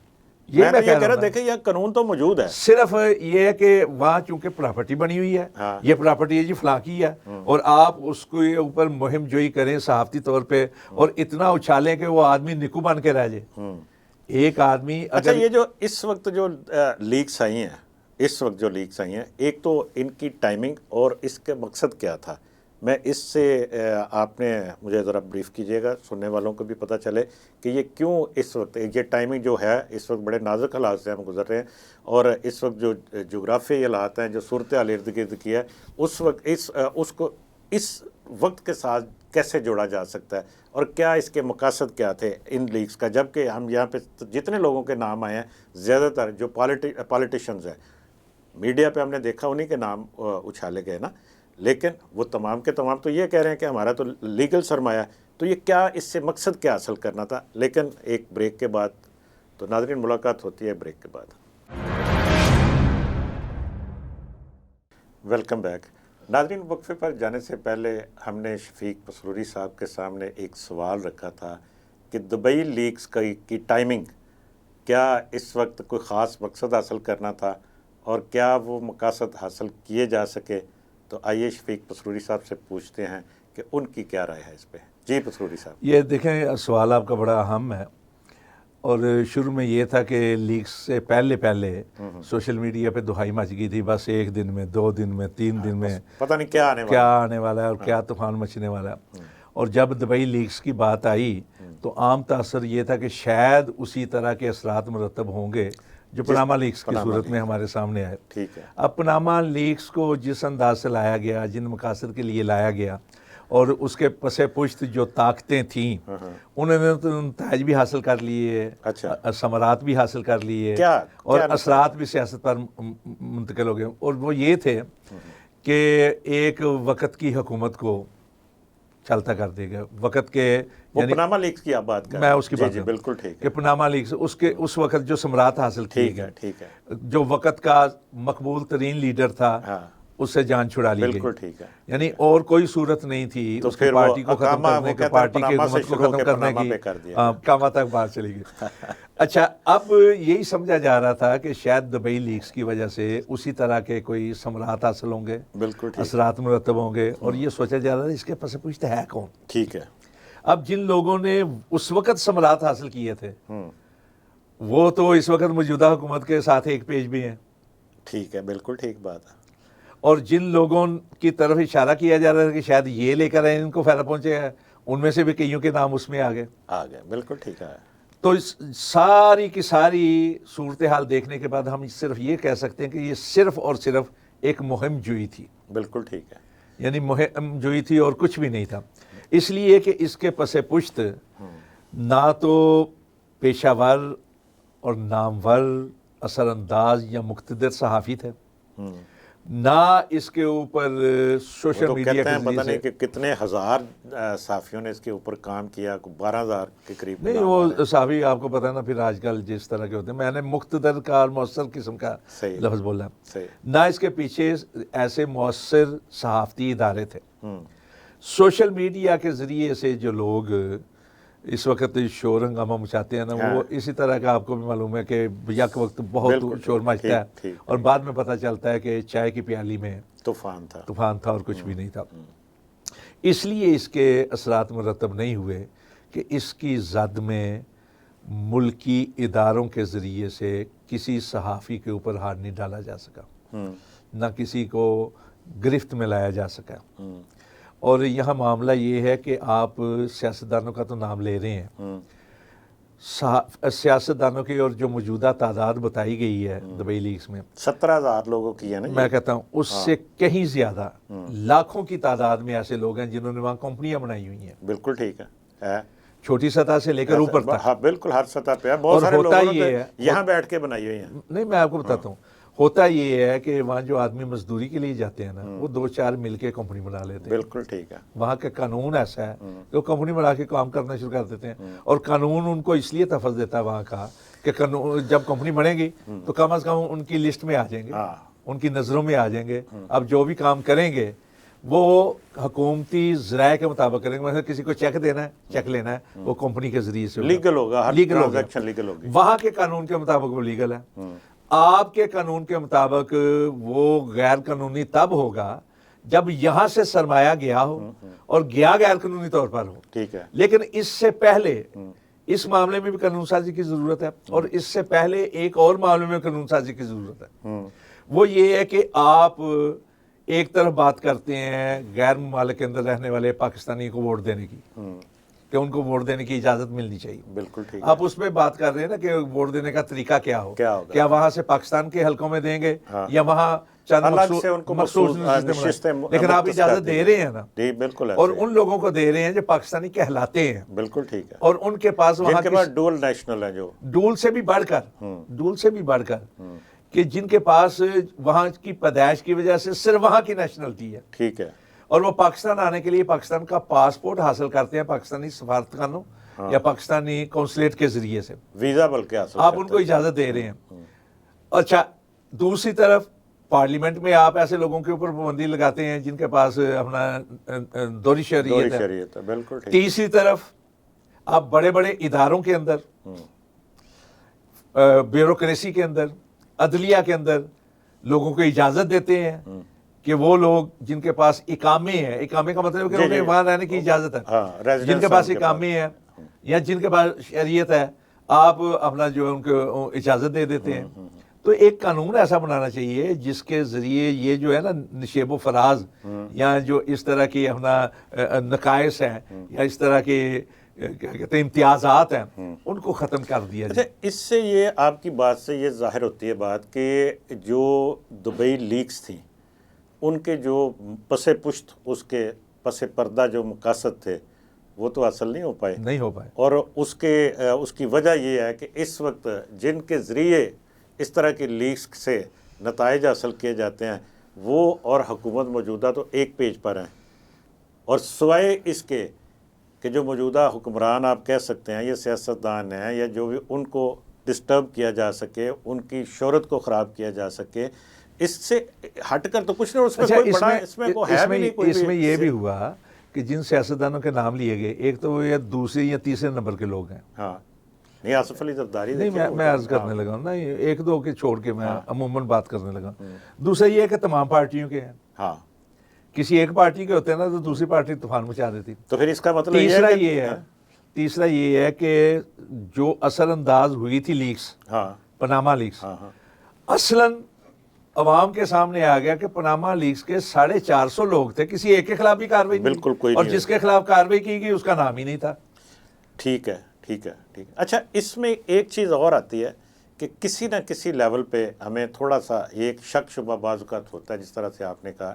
میں کہہ رہا دیکھیں یہ قانون تو موجود ہے, صرف یہ ہے کہ وہاں چونکہ پراپرٹی بنی ہوئی ہے, یہ پراپرٹی ہے جی فلاں کی ہے, اور آپ اس کے اوپر مہم جوئی کریں صحافتی طور پہ اور اتنا اچھالیں کہ وہ آدمی نکو بن کے رہ جائے. ایک آدمی اچھا, یہ جو اس وقت جو لیکس آئی ہیں, ایک تو ان کی ٹائمنگ اور اس کے مقصد کیا تھا, میں اس سے آپ نے مجھے ذرا بریف کیجئے گا, سننے والوں کو بھی پتہ چلے کہ یہ کیوں اس وقت یہ ٹائمنگ جو ہے اس وقت بڑے نازک حالات سے ہم گزر رہے ہیں, اور اس وقت جو جغرافیائی حالات ہیں, جو صورتحال ارد گرد کی ہے, اس وقت اس کو اس وقت کے ساتھ کیسے جوڑا جا سکتا ہے, اور کیا اس کے مقاصد کیا تھے ان لیگس کا. جبکہ ہم یہاں پہ جتنے لوگوں کے نام آئے ہیں زیادہ تر جو پالیٹیشنز ہیں, میڈیا پہ ہم نے دیکھا انہی کے نام اچھالے گئے نا, لیکن وہ تمام کے تمام تو یہ کہہ رہے ہیں کہ ہمارا تو لیگل سرمایہ ہے. تو یہ کیا اس سے مقصد کیا حاصل کرنا تھا؟ لیکن ایک بریک کے بعد, تو ناظرین ملاقات ہوتی ہے بریک کے بعد. ویلکم بیک ناظرین. وقفے پر جانے سے پہلے ہم نے شفیق پسروری صاحب کے سامنے ایک سوال رکھا تھا کہ دبئی لیگز کی ٹائمنگ کیا اس وقت کوئی خاص مقصد حاصل کرنا تھا اور کیا وہ مقاصد حاصل کیے جا سکے؟ تو آئیے شفیق پسروری صاحب سے پوچھتے ہیں کہ ان کی کیا رائے ہے اس پہ. جی پسروری صاحب. یہ دیکھیں سوال آپ کا بڑا اہم ہے، اور شروع میں یہ تھا کہ لیگز سے پہلے سوشل میڈیا پہ دہائی مچ گئی تھی، بس 1 دن میں 2 دن میں 3 دن میں پتہ نہیں کیا آنے والا ہے اور کیا طوفان مچنے والا ہے. اور جب دبئی لیگز کی بات آئی تو عام تاثر یہ تھا کہ شاید اسی طرح کے اثرات مرتب ہوں گے جو پاناما لیگز کی صورت میں ہمارے سامنے آئے. ٹھیک ہے. اب پاناما لیگز کو جس انداز سے لایا گیا، جن مقاصد کے لیے لایا گیا، اور اس کے پس پشت جو طاقتیں تھیں انہوں نے تو نتائج بھی حاصل کر لیے، ثمرات بھی حاصل کر لیے، اور اثرات بھی سیاست پر منتقل ہو گئے. اور وہ یہ تھے کہ ایک وقت کی حکومت کو چلتا کر دے گا. وقت کے یعنی پاناما لیگز کی آپ بات کر رہے ہیں. میں اس کی بات بالکل ٹھیک ہے کہ پاناما لیگز اس وقت جو ثمرات حاصل کیے گئے، ٹھیک ہے، جو وقت کا مقبول ترین لیڈر تھا اس سے جان چھڑا لی گئی. بالکل ٹھیک ہے. یعنی اور کوئی صورت نہیں تھی اس کی پارٹی کو ختم کرنے کی، پارٹی کی حکومت کو ختم کرنے کی، کاما تک بات چلی گئی. اچھا، اب یہی سمجھا جا رہا تھا کہ شاید دبئی لیگز کی وجہ سے اسی طرح کے کوئی ثمرات حاصل ہوں گے، اثرات مرتب ہوں گے، اور یہ سوچا جا رہا تھا اس کے پس پشت ہے کون. ٹھیک ہے. اب جن لوگوں نے اس وقت ثمرات حاصل کیے تھے وہ تو اس وقت موجودہ حکومت کے ساتھ ایک پیج بھی ہیں. ٹھیک ہے، بالکل ٹھیک بات ہے. اور جن لوگوں کی طرف اشارہ کیا جا رہا ہے کہ شاید یہ لے کر ان کو فائدہ پہنچے گا، ان میں سے بھی کئیوں کے نام اس میں آ گئے. بالکل ٹھیک ہے. تو ساری کی ساری صورتحال دیکھنے کے بعد ہم صرف یہ کہہ سکتے ہیں کہ یہ صرف اور صرف ایک مہم جوئی تھی. بالکل ٹھیک ہے. یعنی مہم جوئی تھی اور کچھ بھی نہیں تھا. اس لیے کہ اس کے پس پشت نہ تو پیشہ ور اور نامور اثر انداز یا مقتدر صحافی تھے، نہ اس کے اوپر سوشل میڈیا کے ذریعے پتہ نہیں کہ کتنے ہزار صحافیوں نے اس کے اوپر کام کیا، 12,000 کے قریب. نہیں، وہ صحافی آپ کو پتہ ہے نا پھر آج کل جس طرح کے ہوتے ہیں، میں نے مقتدر کا اور مؤثر قسم کا لفظ بولا، نہ اس کے پیچھے ایسے مؤثر صحافتی ادارے تھے. سوشل میڈیا کے ذریعے سے جو لوگ اس وقت شور ہنگامہ مچاتے ہیں نا، وہ اسی طرح کا آپ کو بھی معلوم ہے کہ یک وقت بہت شور مچتا ہے اور بعد میں پتہ چلتا ہے کہ چائے کی پیالی میں طوفان تھا اور کچھ بھی نہیں تھا. اس لیے اس کے اثرات مرتب نہیں ہوئے کہ اس کی زد میں ملکی اداروں کے ذریعے سے کسی صحافی کے اوپر ہاتھ نہیں ڈالا جا سکا، نہ کسی کو گرفت میں لایا جا سکا. اور یہاں معاملہ یہ ہے کہ آپ سیاستدانوں کا تو نام لے رہے ہیں، سیاستدانوں کی اور جو موجودہ تعداد بتائی گئی ہے دبئی لیگز میں 17,000 لوگوں کی ہے نا. میں کہتا ہوں اس سے کہیں زیادہ لاکھوں کی تعداد میں ایسے لوگ ہیں جنہوں نے وہاں کمپنیاں بنائی ہوئی ہیں. بالکل ٹھیک ہے. چھوٹی سطح سے لے کر اوپر تک. ہاں بالکل، ہر سطح پہ. بہت سارے لوگوں نے یہاں بیٹھ کے بنائی ہوئی ہیں. نہیں، میں آپ کو بتاتا ہوں، ہوتا یہ ہے کہ وہاں جو آدمی مزدوری کے لیے جاتے ہیں نا، وہ 2-4 مل کے کمپنی بنا لیتے ہیں. بالکل ٹھیک ہے. وہاں کا قانون ایسا ہے کہ وہ کمپنی بنا کے کام کرنا شروع کر دیتے ہیں، اور قانون ان کو اس لیے تحفظ دیتا ہے وہاں کا کہ جب کمپنی بنے گی تو کم از کم ان کی لسٹ میں آ جائیں گے، ان کی نظروں میں آ جائیں گے. اب جو بھی کام کریں گے وہ حکومتی ذرائع کے مطابق کریں گے. مثلا کسی کو چیک دینا ہے، چیک لینا ہے، وہ کمپنی کے ذریعے سے لیگل ہوگا، لیگل ہوگا. وہاں کے قانون کے مطابق وہ لیگل ہے. آپ کے قانون کے مطابق وہ غیر قانونی تب ہوگا جب یہاں سے سرمایہ گیا ہو اور گیا غیر قانونی طور پر ہو. ٹھیک ہے. لیکن اس سے پہلے اس معاملے میں بھی قانون سازی کی ضرورت ہے، اور اس سے پہلے ایک اور معاملے میں قانون سازی کی ضرورت ہے. وہ یہ ہے کہ آپ ایک طرف بات کرتے ہیں غیر ممالک کے اندر رہنے والے پاکستانی کو ووٹ دینے کی، کہ ان کو ووٹ دینے کی اجازت ملنی چاہیے. بالکل ٹھیک. آپ اس پہ بات کر رہے ہیں نا کہ ووٹ دینے کا طریقہ کیا ہو، کیا وہاں سے پاکستان کے حلقوں میں دیں گے یا وہاں چند مخصوص نشستیں، لیکن آپ اجازت دے رہے ہیں نا. بالکل. اور ان لوگوں کو دے رہے ہیں جو پاکستانی کہلاتے ہیں. بالکل ٹھیک ہے. اور ان کے پاس وہاں ڈول نیشنل ہیں، جو ڈول سے بھی بڑھ کر کہ جن کے پاس وہاں کی پیدائش کی وجہ سے صرف وہاں کی نیشنلٹی ہے. ٹھیک ہے. اور وہ پاکستان آنے کے لیے پاکستان کا پاسپورٹ حاصل کرتے ہیں پاکستانی سفارتخانوں یا پاکستانی قونصلیٹ کے ذریعے سے، ویزا بلکہ آپ ان کو اجازت دے رہے ہیں. اچھا، دوسری طرف پارلیمنٹ میں آپ ایسے لوگوں کے اوپر پابندی لگاتے ہیں جن کے پاس اپنا دوہری شریعت ہے، بالکل ٹھیک۔ تیسری طرف آپ بڑے بڑے اداروں کے اندر، بیوروکریسی کے اندر، عدلیہ کے اندر لوگوں کو اجازت دیتے ہیں کہ وہ لوگ جن کے پاس اقامے ہیں، اقامے کا مطلب ہے کہ انہیں وہاں رہنے کی اجازت ہے، جن کے پاس اقامے ہیں یا جن کے پاس شریعت ہے، آپ اپنا جو ہے ان کو اجازت دے دیتے ہیں۔ تو ایک قانون ایسا بنانا چاہیے جس کے ذریعے یہ جو ہے نا نشیب و فراز یا جو اس طرح کی اپنا نقائص ہیں یا اس طرح کے کیا کہتے ہیں امتیازات ہیں ان کو ختم کر دیا جائے۔ اچھا، اس سے یہ آپ کی بات سے یہ ظاہر ہوتی ہے بات کہ جو دبئی لیکس تھیں ان کے جو پس پشت، اس کے پس پردہ جو مقاصد تھے وہ تو حاصل نہیں ہو پائے، اور اس کی وجہ یہ ہے کہ اس وقت جن کے ذریعے اس طرح کی لیکس سے نتائج حاصل کیے جاتے ہیں وہ اور حکومت موجودہ تو ایک پیج پر ہیں، اور سوائے اس کے کہ جو موجودہ حکمران آپ کہہ سکتے ہیں یا سیاستدان ہیں یا جو بھی ان کو ڈسٹرب کیا جا سکے، ان کی شہرت کو خراب کیا جا سکے، اس سے ہٹ کر تو کچھ نہیں، اس میں کوئی بڑا اس میں کوئی ہے بھی نہیں کوئی۔ اس میں یہ بھی ہوا کہ جن سیاستدانوں کے نام لیے گئے، ایک تو وہ یا دوسرے یا تیسرے نمبر کے لوگ ہیں۔ ہاں، نہیں آصف علی زرداری نہیں، میں عرض کرنے لگا ہوں نا، ایک دو کے چھوڑ کے میں عموماً بات کرنے لگا ہوں۔ دوسرا یہ ہے کہ تمام پارٹیوں کے ہیں، ہاں، کسی ایک پارٹی کے ہوتے ہیں نا تو دوسری پارٹی طوفان مچا دیتی۔ تو پھر اس کا مطلب تیسرا یہ ہے کہ جو اثر انداز ہوئی تھی لیکس، پاناما لیکس، اصلاً عوام کے سامنے آ گیا کہ پاناما لیکس کے 450 لوگ تھے، کسی ایک کے خلاف بھی کارروائی نہیں، بالکل کوئی اور جس کے خلاف کارروائی کی گئی اس کا نام ہی نہیں تھا۔ ٹھیک ہے۔ اچھا، اس میں ایک چیز اور آتی ہے کہ کسی نہ کسی لیول پہ ہمیں تھوڑا سا یہ ایک شک شبہ بعض اوقات ہوتا ہے، جس طرح سے آپ نے کہا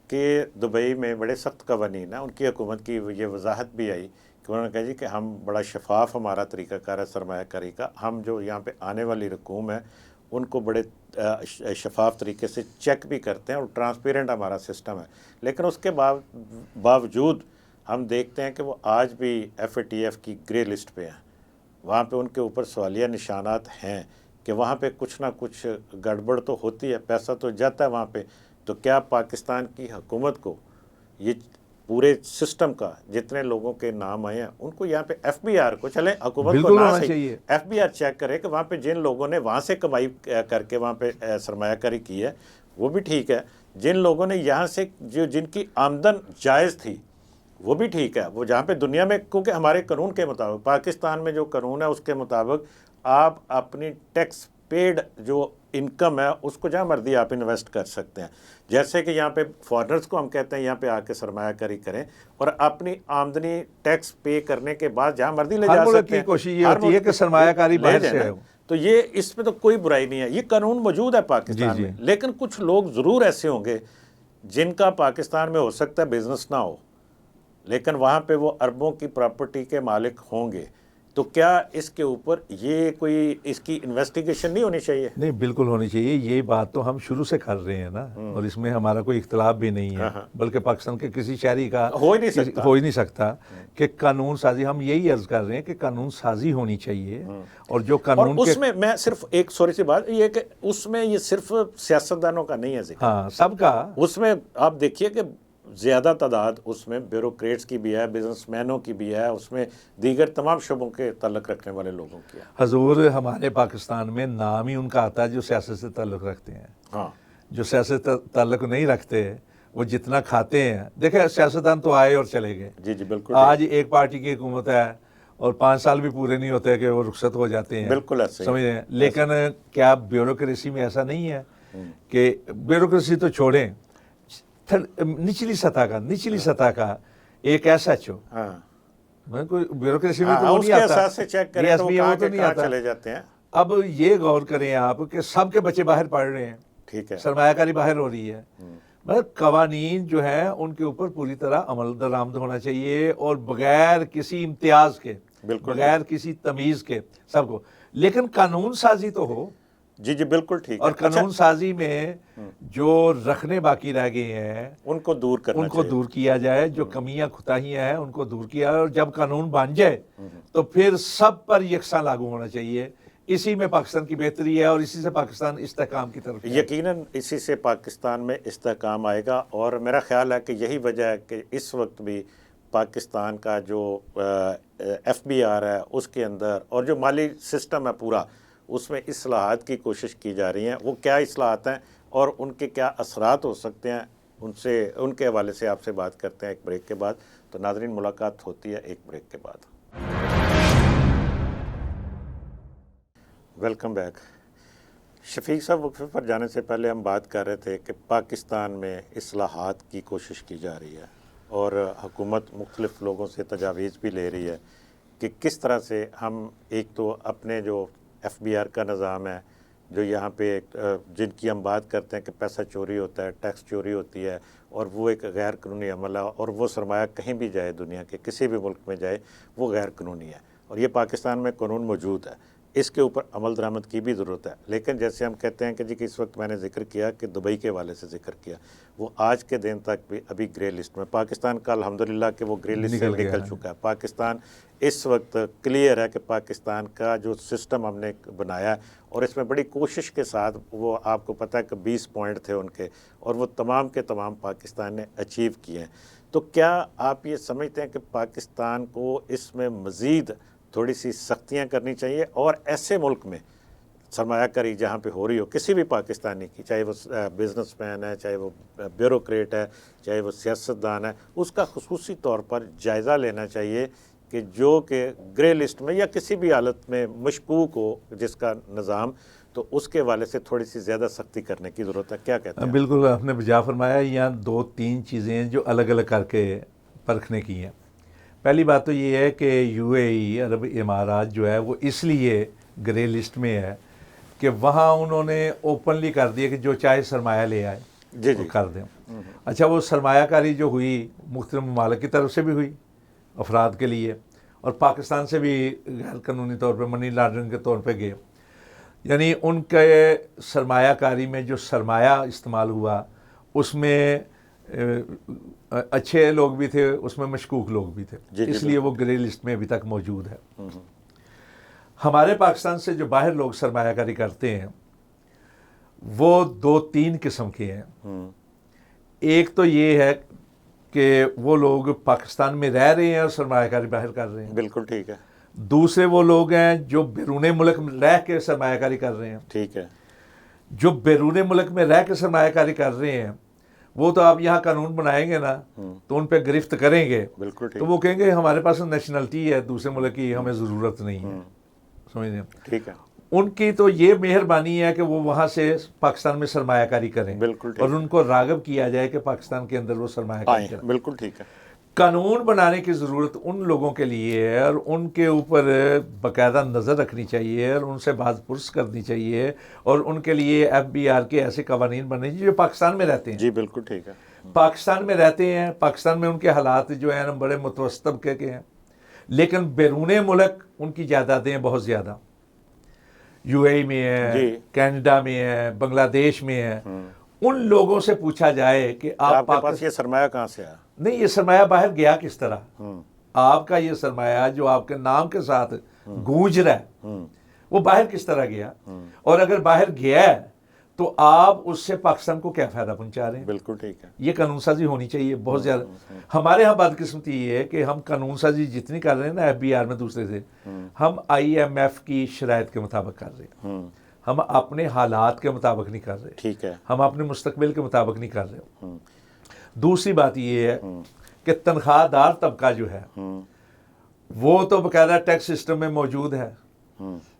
کہ دبئی میں بڑے سخت قوانین ہیں، ان کی حکومت کی یہ وضاحت بھی آئی کہ انہوں نے کہا جی کہ ہم بڑا شفاف ہمارا طریقہ کار ہے سرمایہ کاری کا، ہم جو یہاں پہ آنے والی رقوم ہے ان کو بڑے شفاف طریقے سے چیک بھی کرتے ہیں اور ٹرانسپیرنٹ ہمارا سسٹم ہے، لیکن اس کے باوجود ہم دیکھتے ہیں کہ وہ آج بھی ایف اے ٹی ایف کی گرے لسٹ پہ ہیں، وہاں پہ ان کے اوپر سوالیہ نشانات ہیں کہ وہاں پہ کچھ نہ کچھ گڑبڑ تو ہوتی ہے، پیسہ تو جاتا ہے وہاں پہ، تو کیا پاکستان کی حکومت کو یہ پورے سسٹم کا جتنے لوگوں کے نام آئے ہیں ان کو یہاں پہ ایف بی آر کو چلیں حکومت کو نہ صحیح ایف بی آر چیک کرے کہ وہاں پہ جن لوگوں نے وہاں سے کمائی کر کے وہاں پہ سرمایہ کاری کی ہے وہ بھی ٹھیک ہے، جن لوگوں نے یہاں سے جن کی آمدن جائز تھی وہ بھی ٹھیک ہے، وہ جہاں پہ دنیا میں، کیونکہ ہمارے قانون کے مطابق پاکستان میں جو قانون ہے اس کے مطابق آپ اپنی ٹیکس پیڈ جو انکم ہے اس کو جہاں مرضی آپ انویسٹ کر سکتے ہیں، جیسے کہ یہاں پہ فارنرز کو ہم کہتے ہیں یہاں پہ آ کے سرمایہ کاری کریں اور اپنی آمدنی ٹیکس پے کرنے کے بعد جہاں مرضی لے جا سکتے ہیں۔ کوشش یہ ہوتی ہے کہ سرمایہ کاری باہر سے ہے، تو یہ اس میں تو کوئی برائی نہیں ہے، یہ قانون موجود ہے پاکستان میں، لیکن کچھ لوگ ضرور ایسے ہوں گے جن کا پاکستان میں ہو سکتا ہے بزنس نہ ہو لیکن وہاں پہ وہ اربوں کی پراپرٹی کے مالک ہوں گے، تو کیا اس کے اوپر یہ کوئی اس کی انویسٹیگیشن نہیں ہونی چاہیے؟ نہیں، بالکل ہونی چاہیے، یہ بات تو ہم شروع سے کر رہے ہیں نا، اور اس میں ہمارا کوئی اختلاف بھی نہیں ہے، بلکہ پاکستان کے کسی شہری کا ہو ہی نہیں سکتا کہ قانون سازی، ہم یہی عرض کر رہے ہیں کہ قانون سازی ہونی چاہیے، اور جو قانون اس میں صرف ایک سوری سی بات یہ کہ اس میں یہ صرف سیاستدانوں کا نہیں ہے ذکر، ہاں سب کا، اس میں آپ دیکھیے کہ زیادہ تعداد اس میں بیوروکریٹس کی بھی ہے، بزنس مینوں کی بھی ہے، اس میں دیگر تمام شعبوں کے تعلق رکھنے والے لوگوں کی ہے۔ حضور ہمارے پاکستان میں نام ہی ان کا آتا ہے جو سیاست سے تعلق رکھتے ہیں، ہاں جو سیاست سے تعلق نہیں رکھتے وہ جتنا کھاتے ہیں، دیکھیں سیاستدان تو آئے اور چلے گئے، جی بالکل، آج ایک پارٹی کی حکومت ہے اور 5 سال بھی پورے نہیں ہوتے کہ وہ رخصت ہو جاتے ہیں، بالکل ایسے سمجھ رہے ہیں، لیکن کیا بیوروکریسی میں ایسا نہیں ہے کہ بیوروکریسی تو چھوڑیں، نچلی سطح کا ایک ایس ایچ او، کوئی بیوروکریسی میں تو وہ نہیں آتا، اب یہ غور کریں آپ کہ سب کے بچے باہر پڑھ رہے ہیں، ٹھیک ہے، سرمایہ کاری باہر ہو رہی ہے، مطلب قوانین جو ہیں ان کے اوپر پوری طرح عمل درآمد ہونا چاہیے اور بغیر کسی امتیاز کے، بغیر کسی تمیز کے سب کو، لیکن قانون سازی تو ہو، جی بالکل ٹھیک، اور قانون سازی میں جو رکھنے باقی رہ گئے ہیں ان کو دور کیا جائے، جو کمیاں کوتاہیاں ہیں ان کو دور کیا، اور جب قانون بن جائے تو پھر سب پر یکساں لاگو ہونا چاہیے، اسی میں پاکستان کی بہتری ہے اور اسی سے پاکستان استحکام کی طرف یقیناً اسی سے پاکستان میں استحکام آئے گا، اور میرا خیال ہے کہ یہی وجہ ہے کہ اس وقت بھی پاکستان کا جو ایف بی آر ہے اس کے اندر اور جو مالی سسٹم ہے پورا، اس میں اصلاحات کی کوشش کی جا رہی ہیں۔ وہ کیا اصلاحات ہیں اور ان کے کیا اثرات ہو سکتے ہیں، ان کے حوالے سے آپ سے بات کرتے ہیں ایک بریک کے بعد۔ تو ناظرین، ملاقات ہوتی ہے ایک بریک کے بعد۔ Welcome back. شفیق صاحب، وقفے پر جانے سے پہلے ہم بات کر رہے تھے کہ پاکستان میں اصلاحات کی کوشش کی جا رہی ہے اور حکومت مختلف لوگوں سے تجاویز بھی لے رہی ہے کہ کس طرح سے ہم ایک تو اپنے جو ایف بی آر کا نظام ہے، جو یہاں پہ جن کی ہم بات کرتے ہیں کہ پیسہ چوری ہوتا ہے، ٹیکس چوری ہوتی ہے، اور وہ ایک غیر قانونی عمل ہے، اور وہ سرمایہ کہیں بھی جائے، دنیا کے کسی بھی ملک میں جائے، وہ غیر قانونی ہے، اور یہ پاکستان میں قانون موجود ہے۔ اس کے اوپر عمل درآمد کی بھی ضرورت ہے۔ لیکن جیسے ہم کہتے ہیں کہ جی کہ اس وقت میں نے ذکر کیا کہ دبئی کے حوالے سے ذکر کیا، وہ آج کے دن تک بھی ابھی گرے لسٹ میں، پاکستان کا الحمدللہ کہ وہ گرے لسٹ سے نکل چکا ہے۔ پاکستان اس وقت کلیئر ہے کہ پاکستان کا جو سسٹم ہم نے بنایا ہے، اور اس میں بڑی کوشش کے ساتھ، وہ آپ کو پتہ ہے کہ 20 پوائنٹ تھے ان کے، اور وہ تمام کے تمام پاکستان نے اچیو کیے ہیں۔ تو کیا آپ یہ سمجھتے ہیں کہ پاکستان کو اس میں مزید تھوڑی سی سختیاں کرنی چاہیے، اور ایسے ملک میں سرمایہ کاری جہاں پہ ہو رہی ہو کسی بھی پاکستانی کی، چاہے وہ بزنس مین ہے، چاہے وہ بیوروکریٹ ہے، چاہے وہ سیاستدان ہے، اس کا خصوصی طور پر جائزہ لینا چاہیے کہ جو کہ گرے لسٹ میں یا کسی بھی حالت میں مشکوک ہو جس کا نظام، تو اس کے حوالے سے تھوڑی سی زیادہ سختی کرنے کی ضرورت ہے۔ کیا کہتے ہیں؟ بالکل آپ نے بجا فرمایا۔ یہاں 2-3 چیزیں جو الگ الگ کر کے پرکھنے کی ہیں۔ پہلی بات تو یہ ہے کہ یو اے ای عرب امارات جو ہے وہ اس لیے گرے لسٹ میں ہے کہ وہاں انہوں نے اوپنلی کر دیا کہ جو چاہے سرمایہ لے آئے جی کر دیں۔ اچھا، وہ سرمایہ کاری جو ہوئی مختلف ممالک کی طرف سے بھی ہوئی افراد کے لیے، اور پاکستان سے بھی غیر قانونی طور پہ منی لانڈرنگ کے طور پہ گئے، یعنی ان کے سرمایہ کاری میں جو سرمایہ استعمال ہوا اس میں اچھے لوگ بھی تھے، اس میں مشکوک لوگ بھی تھے، اس لیے وہ گرے لسٹ میں ابھی تک موجود ہے۔ ہمارے پاکستان سے جو باہر لوگ سرمایہ کاری کرتے ہیں وہ 2-3 قسم کے ہیں۔ ایک تو یہ ہے کہ وہ لوگ پاکستان میں رہ رہے ہیں اور سرمایہ کاری باہر کر رہے ہیں، بالکل ٹھیک ہے۔ دوسرے وہ لوگ ہیں جو بیرون ملک رہ کے سرمایہ کاری کر رہے ہیں۔ ٹھیک ہے۔ جو بیرون ملک میں رہ کے سرمایہ کاری کر رہے ہیں وہ تو آپ یہاں قانون بنائیں گے نا تو ان پہ گرفت کریں گے، بالکل ٹھیک، تو وہ کہیں گے ہمارے پاس نیشنلٹی ہے دوسرے ملک کی، ہمیں ضرورت نہیں ہے، سمجھیں؟ ٹھیک ہے۔ ان کی تو یہ مہربانی ہے کہ وہ وہاں سے پاکستان میں سرمایہ کاری کریں، بالکل ٹھیک، اور ان کو راغب کیا جائے کہ پاکستان کے اندر وہ سرمایہ کاری کریں۔ بالکل ٹھیک ہے۔ قانون بنانے کی ضرورت ان لوگوں کے لیے ہے، اور ان کے اوپر باقاعدہ نظر رکھنی چاہیے، اور ان سے بات پرس کرنی چاہیے، اور ان کے لیے ایف بی آر کے ایسے قوانین بننے چاہیے جو پاکستان میں رہتے ہیں۔ جی بالکل ٹھیک ہے۔ پاکستان میں رہتے ہیں، پاکستان میں ان کے حالات جو ہیں بڑے متوسط طبقے کے ہیں، لیکن بیرون ملک ان کی جائیدادیں بہت زیادہ، یو اے ای میں ہے، کینیڈا میں ہے، بنگلہ دیش میں ہے۔ ان لوگوں سے پوچھا جائے کہ آپ کے پاس یہ سرمایہ کہاں سے آیا؟ نہیں، یہ سرمایہ باہر گیا کس طرح؟ آپ کا یہ سرمایہ جو آپ کے نام کے ساتھ گونج رہا ہے وہ باہر کس طرح گیا؟ اور اگر باہر گیا ہے تو آپ اس سے پاکستان کو کیا فائدہ پہنچا رہے ہیں؟ بالکل ٹھیک ہے۔ یہ قانون سازی ہونی چاہیے بہت زیادہ۔ ہمارے ہاں بدقسمتی یہ ہے کہ ہم قانون سازی جتنی کر رہے ہیں نا ایف بی آر میں دوسرے سے، ہم آئی ایم ایف کی شرائط کے مطابق کر رہے ہیں، ہم اپنے حالات کے مطابق نہیں کر رہے، ٹھیک ہے، ہم اپنے مستقبل کے مطابق نہیں کر رہے۔ دوسری بات یہ ہے کہ تنخواہ دار طبقہ جو ہے وہ تو باقاعدہ ٹیکس سسٹم میں موجود ہے،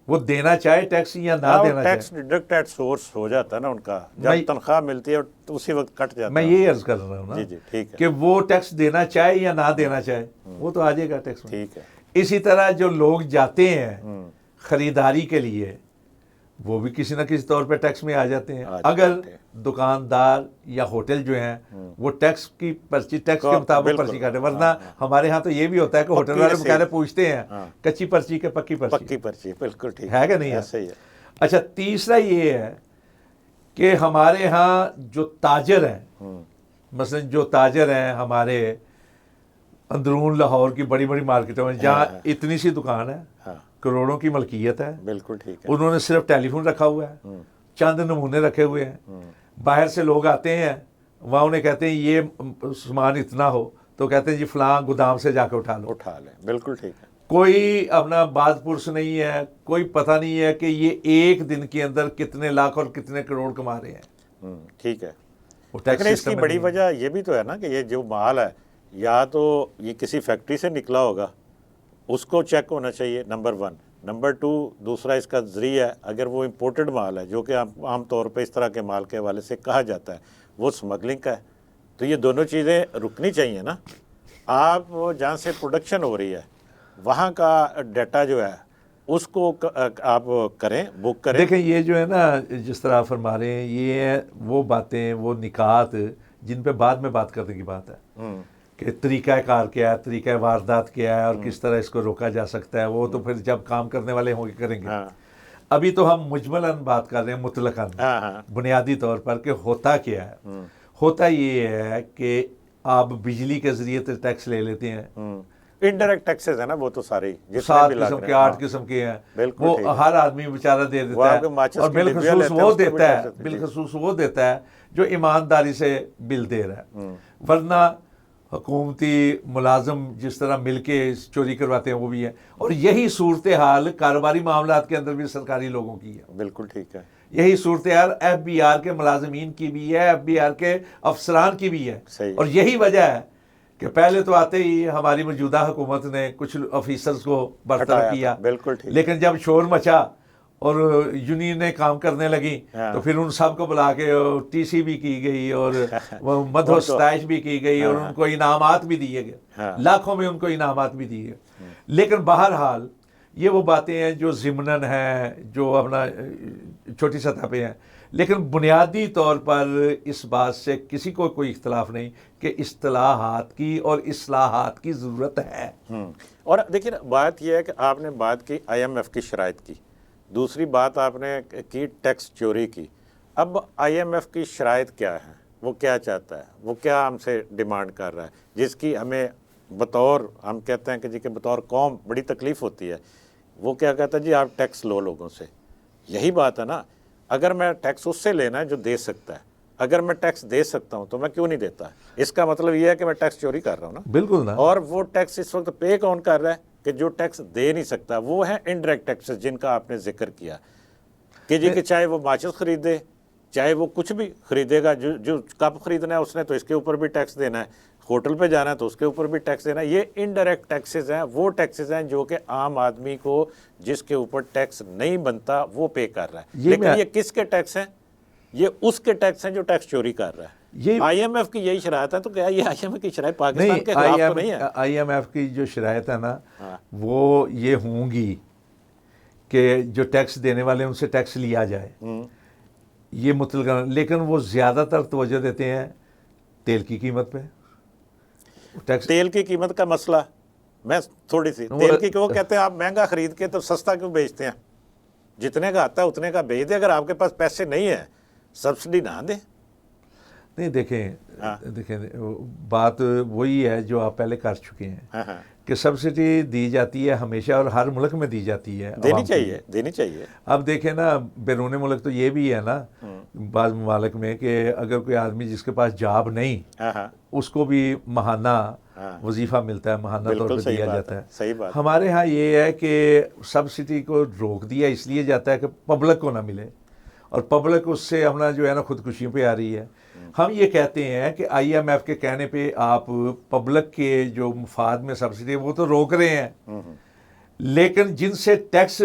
وہ دینا چاہے ٹیکس یا نہ دینا چاہے، ٹیکس ڈیڈکٹ ایٹ سورس ہو جاتا ہے نا ان کا، جب تنخواہ ملتی ہے تو اسی وقت کٹ جاتا ہے۔ میں یہی عرض کر رہا ہوں نا جی ٹھیک ہے کہ وہ ٹیکس دینا چاہے یا نہ دینا چاہے وہ تو آ جائے گا ٹیکس میں۔ ٹھیک ہے۔ اسی طرح جو لوگ جاتے ہیں خریداری کے لیے وہ بھی کسی نہ کسی طور پہ ٹیکس میں آ جاتے ہیں۔ اگر دکاندار یا ہوٹل جو ہیں وہ ٹیکس کی پرچی ٹیکس کے مطابق پرچی کاٹے، ورنہ ہمارے ہاں تو یہ بھی ہوتا ہے کہ ہوٹل والے بقاعدہ پوچھتے ہیں کچی پرچی کے پکی پرچی، پکی پرچی، بالکل ٹھیک ہے کہ نہیں ہے؟ صحیح ہے۔ اچھا، تیسرا یہ ہے کہ ہمارے ہاں جو تاجر ہیں، مثلا جو تاجر ہیں ہمارے اندرون لاہور کی بڑی بڑی مارکیٹوں میں جہاں اتنی سی دکان ہے، کروڑوں کی ملکیت ہے. بالکل ٹھیک ہے. انہوں نے صرف ٹیلی فون رکھا ہوا ہے, چند نمونے رکھے ہوئے ہیں. باہر سے لوگ آتے ہیں, وہاں انہیں کہتے ہیں یہ سامان اتنا ہو, تو کہتے ہیں جی فلاں گودام سے جا کے اٹھا لیں. بالکل ٹھیک ہے. کوئی اپنا باز پرس نہیں ہے, کوئی پتہ نہیں ہے کہ یہ ایک دن کے اندر کتنے لاکھ اور کتنے کروڑ کما رہے ہیں. ٹھیک ہے. لیکن اس کی بڑی وجہ یہ بھی تو ہے نا کہ یہ جو مال ہے یا تو یہ کسی فیکٹری سے نکلا ہوگا, اس کو چیک ہونا چاہیے, نمبر 1. نمبر 2, دوسرا اس کا ذریعہ اگر وہ امپورٹڈ مال ہے, جو کہ عام طور پہ اس طرح کے مال کے حوالے سے کہا جاتا ہے, وہ سمگلنگ کا ہے. تو یہ دونوں چیزیں رکنی چاہیے نا. آپ جہاں سے پروڈکشن ہو رہی ہے وہاں کا ڈیٹا جو ہے اس کو آپ کریں, بک کریں. دیکھیں یہ جو ہے نا, جس طرح آپ فرما رہے ہیں, یہ وہ باتیں, وہ نکات جن پہ بعد میں بات کرنے کی بات ہے کہ طریقہ کار کیا ہے, طریقہ واردات کیا ہے, اور کس طرح اس کو روکا جا سکتا ہے. وہ تو پھر جب کام کرنے والے ہوں گے کریں گے. ابھی تو ہم مجملاً بات کر رہے ہیں, مطلقاً بنیادی طور پر, کہ ہوتا کیا ہے. ہوتا یہ ہے کہ آپ بجلی کے ذریعے تو ٹیکس لے لیتے ہیں, انڈائریکٹ ٹیکسز ہیں نا وہ تو سارے 7 قسم کے 8 قسم کے ہیں, وہ ہر آدمی بیچارہ دے دیتا ہے. اور بالخصوص وہ دیتا ہے, بالخصوص وہ دیتا ہے جو ایمانداری سے بل دے رہا ہے. ورنہ حکومتی ملازم جس طرح مل کے چوری کرواتے ہیں وہ بھی ہے. اور یہی صورتحال کاروباری معاملات کے اندر بھی سرکاری لوگوں کی ہے. بالکل ٹھیک ہے. یہی صورتحال ایف بی آر کے ملازمین کی بھی ہے, ایف بی آر کے افسران کی بھی ہے. اور یہی وجہ ہے کہ پہلے تو آتے ہی ہماری موجودہ حکومت نے کچھ آفیسرز کو برطرف کیا, لیکن جب شور مچا اور یونینیں کام کرنے لگیں تو پھر ان سب کو بلا کے ٹی سی بھی کی گئی اور مدح و ستائش بھی کی گئی, اور ان کو انعامات بھی دیے گئے, لاکھوں میں ان کو انعامات بھی دیے گئے. لیکن بہرحال یہ وہ باتیں ہیں جو ضمناً ہیں, جو اپنا چھوٹی سطح پہ ہیں. لیکن بنیادی طور پر اس بات سے کسی کو کوئی اختلاف نہیں کہ اصطلاحات کی اور اصلاحات کی ضرورت ہے. اور دیکھیے نا, بات یہ ہے کہ آپ نے بات کی آئی ایم ایف کی شرائط کی, دوسری بات آپ نے کی ٹیکس چوری کی. اب آئی ایم ایف کی شرائط کیا ہے, وہ کیا چاہتا ہے, وہ کیا ہم سے ڈیمانڈ کر رہا ہے, جس کی ہمیں بطور, ہم کہتے ہیں کہ جی کہ بطور قوم بڑی تکلیف ہوتی ہے. وہ کیا کہتا ہے, جی آپ ٹیکس لو لوگوں سے. یہی بات ہے نا, اگر میں ٹیکس اس سے لینا ہے جو دے سکتا ہے, اگر میں ٹیکس دے سکتا ہوں تو میں کیوں نہیں دیتا. اس کا مطلب یہ ہے کہ میں ٹیکس چوری کر رہا ہوں نا. بالکل نا. اور وہ ٹیکس اس وقت پے کون کر رہا ہے کہ جو ٹیکس دے نہیں سکتا, وہ ہے انڈائریکٹ ٹیکسز جن کا آپ نے ذکر کیا کہ جی کہ چاہے وہ ماچس خریدے, چاہے وہ کچھ بھی خریدے گا, جو کپ خریدنا ہے اس نے تو اس کے اوپر بھی ٹیکس دینا ہے, ہوٹل پہ جانا ہے تو اس کے اوپر بھی ٹیکس دینا ہے. یہ انڈائریکٹ ٹیکسز ہیں, وہ ٹیکسز ہیں جو کہ عام آدمی کو جس کے اوپر ٹیکس نہیں بنتا وہ پے کر رہا ہے. لیکن یہ کس کے ٹیکس ہیں؟ یہ اس کے ٹیکس ہیں جو ٹیکس چوری کر رہا ہے. آئی ایم ایف کی یہی شرائط ہے, تو کیا یہ آئی ایم ایف کی شرائط پاکستان کے خلاف تو نہیں ہے؟ آئی ایم ایف کی جو شرائط ہے نا, وہ یہ ہوں گی کہ جو ٹیکس دینے والے ان سے ٹیکس لیا جائے, یہ مطلق. لیکن وہ زیادہ تر توجہ دیتے ہیں تیل کی قیمت پہ. تیل کی قیمت کا مسئلہ میں تھوڑی سی, تیل کی وہ کہتے ہیں آپ مہنگا خرید کے تو سستا کیوں بیچتے ہیں, جتنے کا آتا ہے اتنے کا بیچ دیں. اگر آپ کے پاس پیسے نہیں ہیں سبسڈی نہ دیں. نہیں دیکھیں بات وہی ہے جو آپ پہلے کر چکے ہیں کہ سبسڈی دی جاتی ہے ہمیشہ, اور ہر ملک میں دی جاتی ہے, دینی چاہیے. اب دیکھیں نا, بیرون ملک تو یہ بھی ہے نا بعض ممالک میں کہ اگر کوئی آدمی جس کے پاس جاب نہیں, اس کو بھی ماہانہ وظیفہ ملتا ہے, ماہانہ طور پہ دیا جاتا ہے. ہمارے ہاں یہ ہے کہ سبسڈی کو روک دیا اس لیے جاتا ہے کہ پبلک کو نہ ملے, اور پبلک اس سے اپنا جو ہے نا خودکشی پہ آ رہی ہے. ہم یہ کہتے ہیں کہ آئی ایم ایف کے کہنے پہ آپ پبلک کے جو مفاد میں سبسڈی وہ تو روک رہے ہیں, لیکن جن سے ٹیکس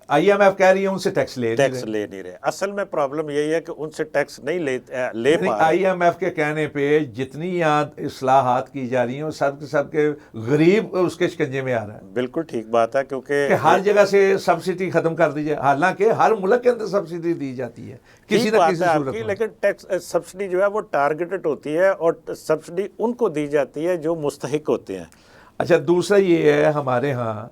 آئی ایم ایف کہہ رہی ہے ان سے ٹیکس لے نہیں رہے. اصل میں پرابلم یہی ہے کہ ان سے ٹیکس نہیں لے پا رہے. آئی ایم ایف کے کہنے پہ جتنی یہاں اصلاحات کی جا رہی ہیں وہ سب کے غریب اس کے شکنجے میں آ رہا ہے. بالکل ٹھیک بات ہے, کیونکہ ہر جگہ سے سبسڈی ختم کر دی جائے, حالانکہ ہر ملک کے اندر سبسڈی دی جاتی ہے کسی نہ کسی صورت میں, لیکن ٹیکس سبسڈی جو ہے وہ ٹارگیٹڈ ہوتی ہے, اور سبسڈی ان کو دی جاتی ہے جو مستحق ہوتے ہیں. اچھا, دوسرا یہ ہے ہمارے ہاں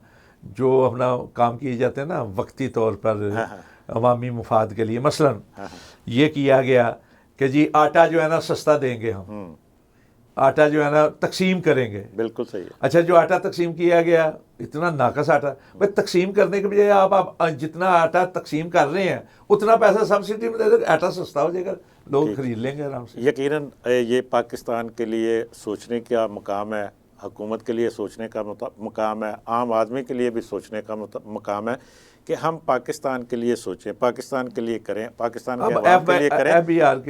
جو اپنا کام کیے جاتے ہیں نا وقتی طور پر عوامی مفاد کے لیے, مثلا یہ کیا گیا کہ جی آٹا جو ہے نا سستا دیں گے ہم, آٹا جو ہے نا تقسیم کریں گے. بالکل صحیح ہے. اچھا جو آٹا تقسیم کیا گیا اتنا ناقص آٹا, بھائی تقسیم کرنے کے بجائے آپ جتنا آٹا تقسیم کر رہے ہیں اتنا پیسہ سبسڈی میں دے دو, آٹا سستا ہو جائے گا, لوگ خرید لیں گے آرام سے. یقیناً یہ پاکستان کے لیے سوچنے کا مقام ہے, حکومت کے لیے سوچنے کا مقام ہے, عام آدمی کے لیے بھی سوچنے کا مقام ہے کہ ہم پاکستان کے لیے سوچیں, پاکستان کے لیے کریں, پاکستان کے عوام کے لیے کریں.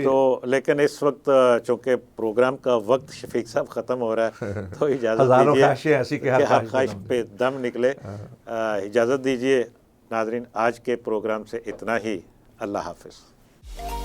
تو لیکن اس وقت چونکہ پروگرام کا وقت شفیق صاحب ختم ہو رہا ہے تو اجازت دیجیے کہ ہر خواہش پہ دم نکلے. اجازت دیجیے ناظرین, آج کے پروگرام سے اتنا ہی. اللہ حافظ.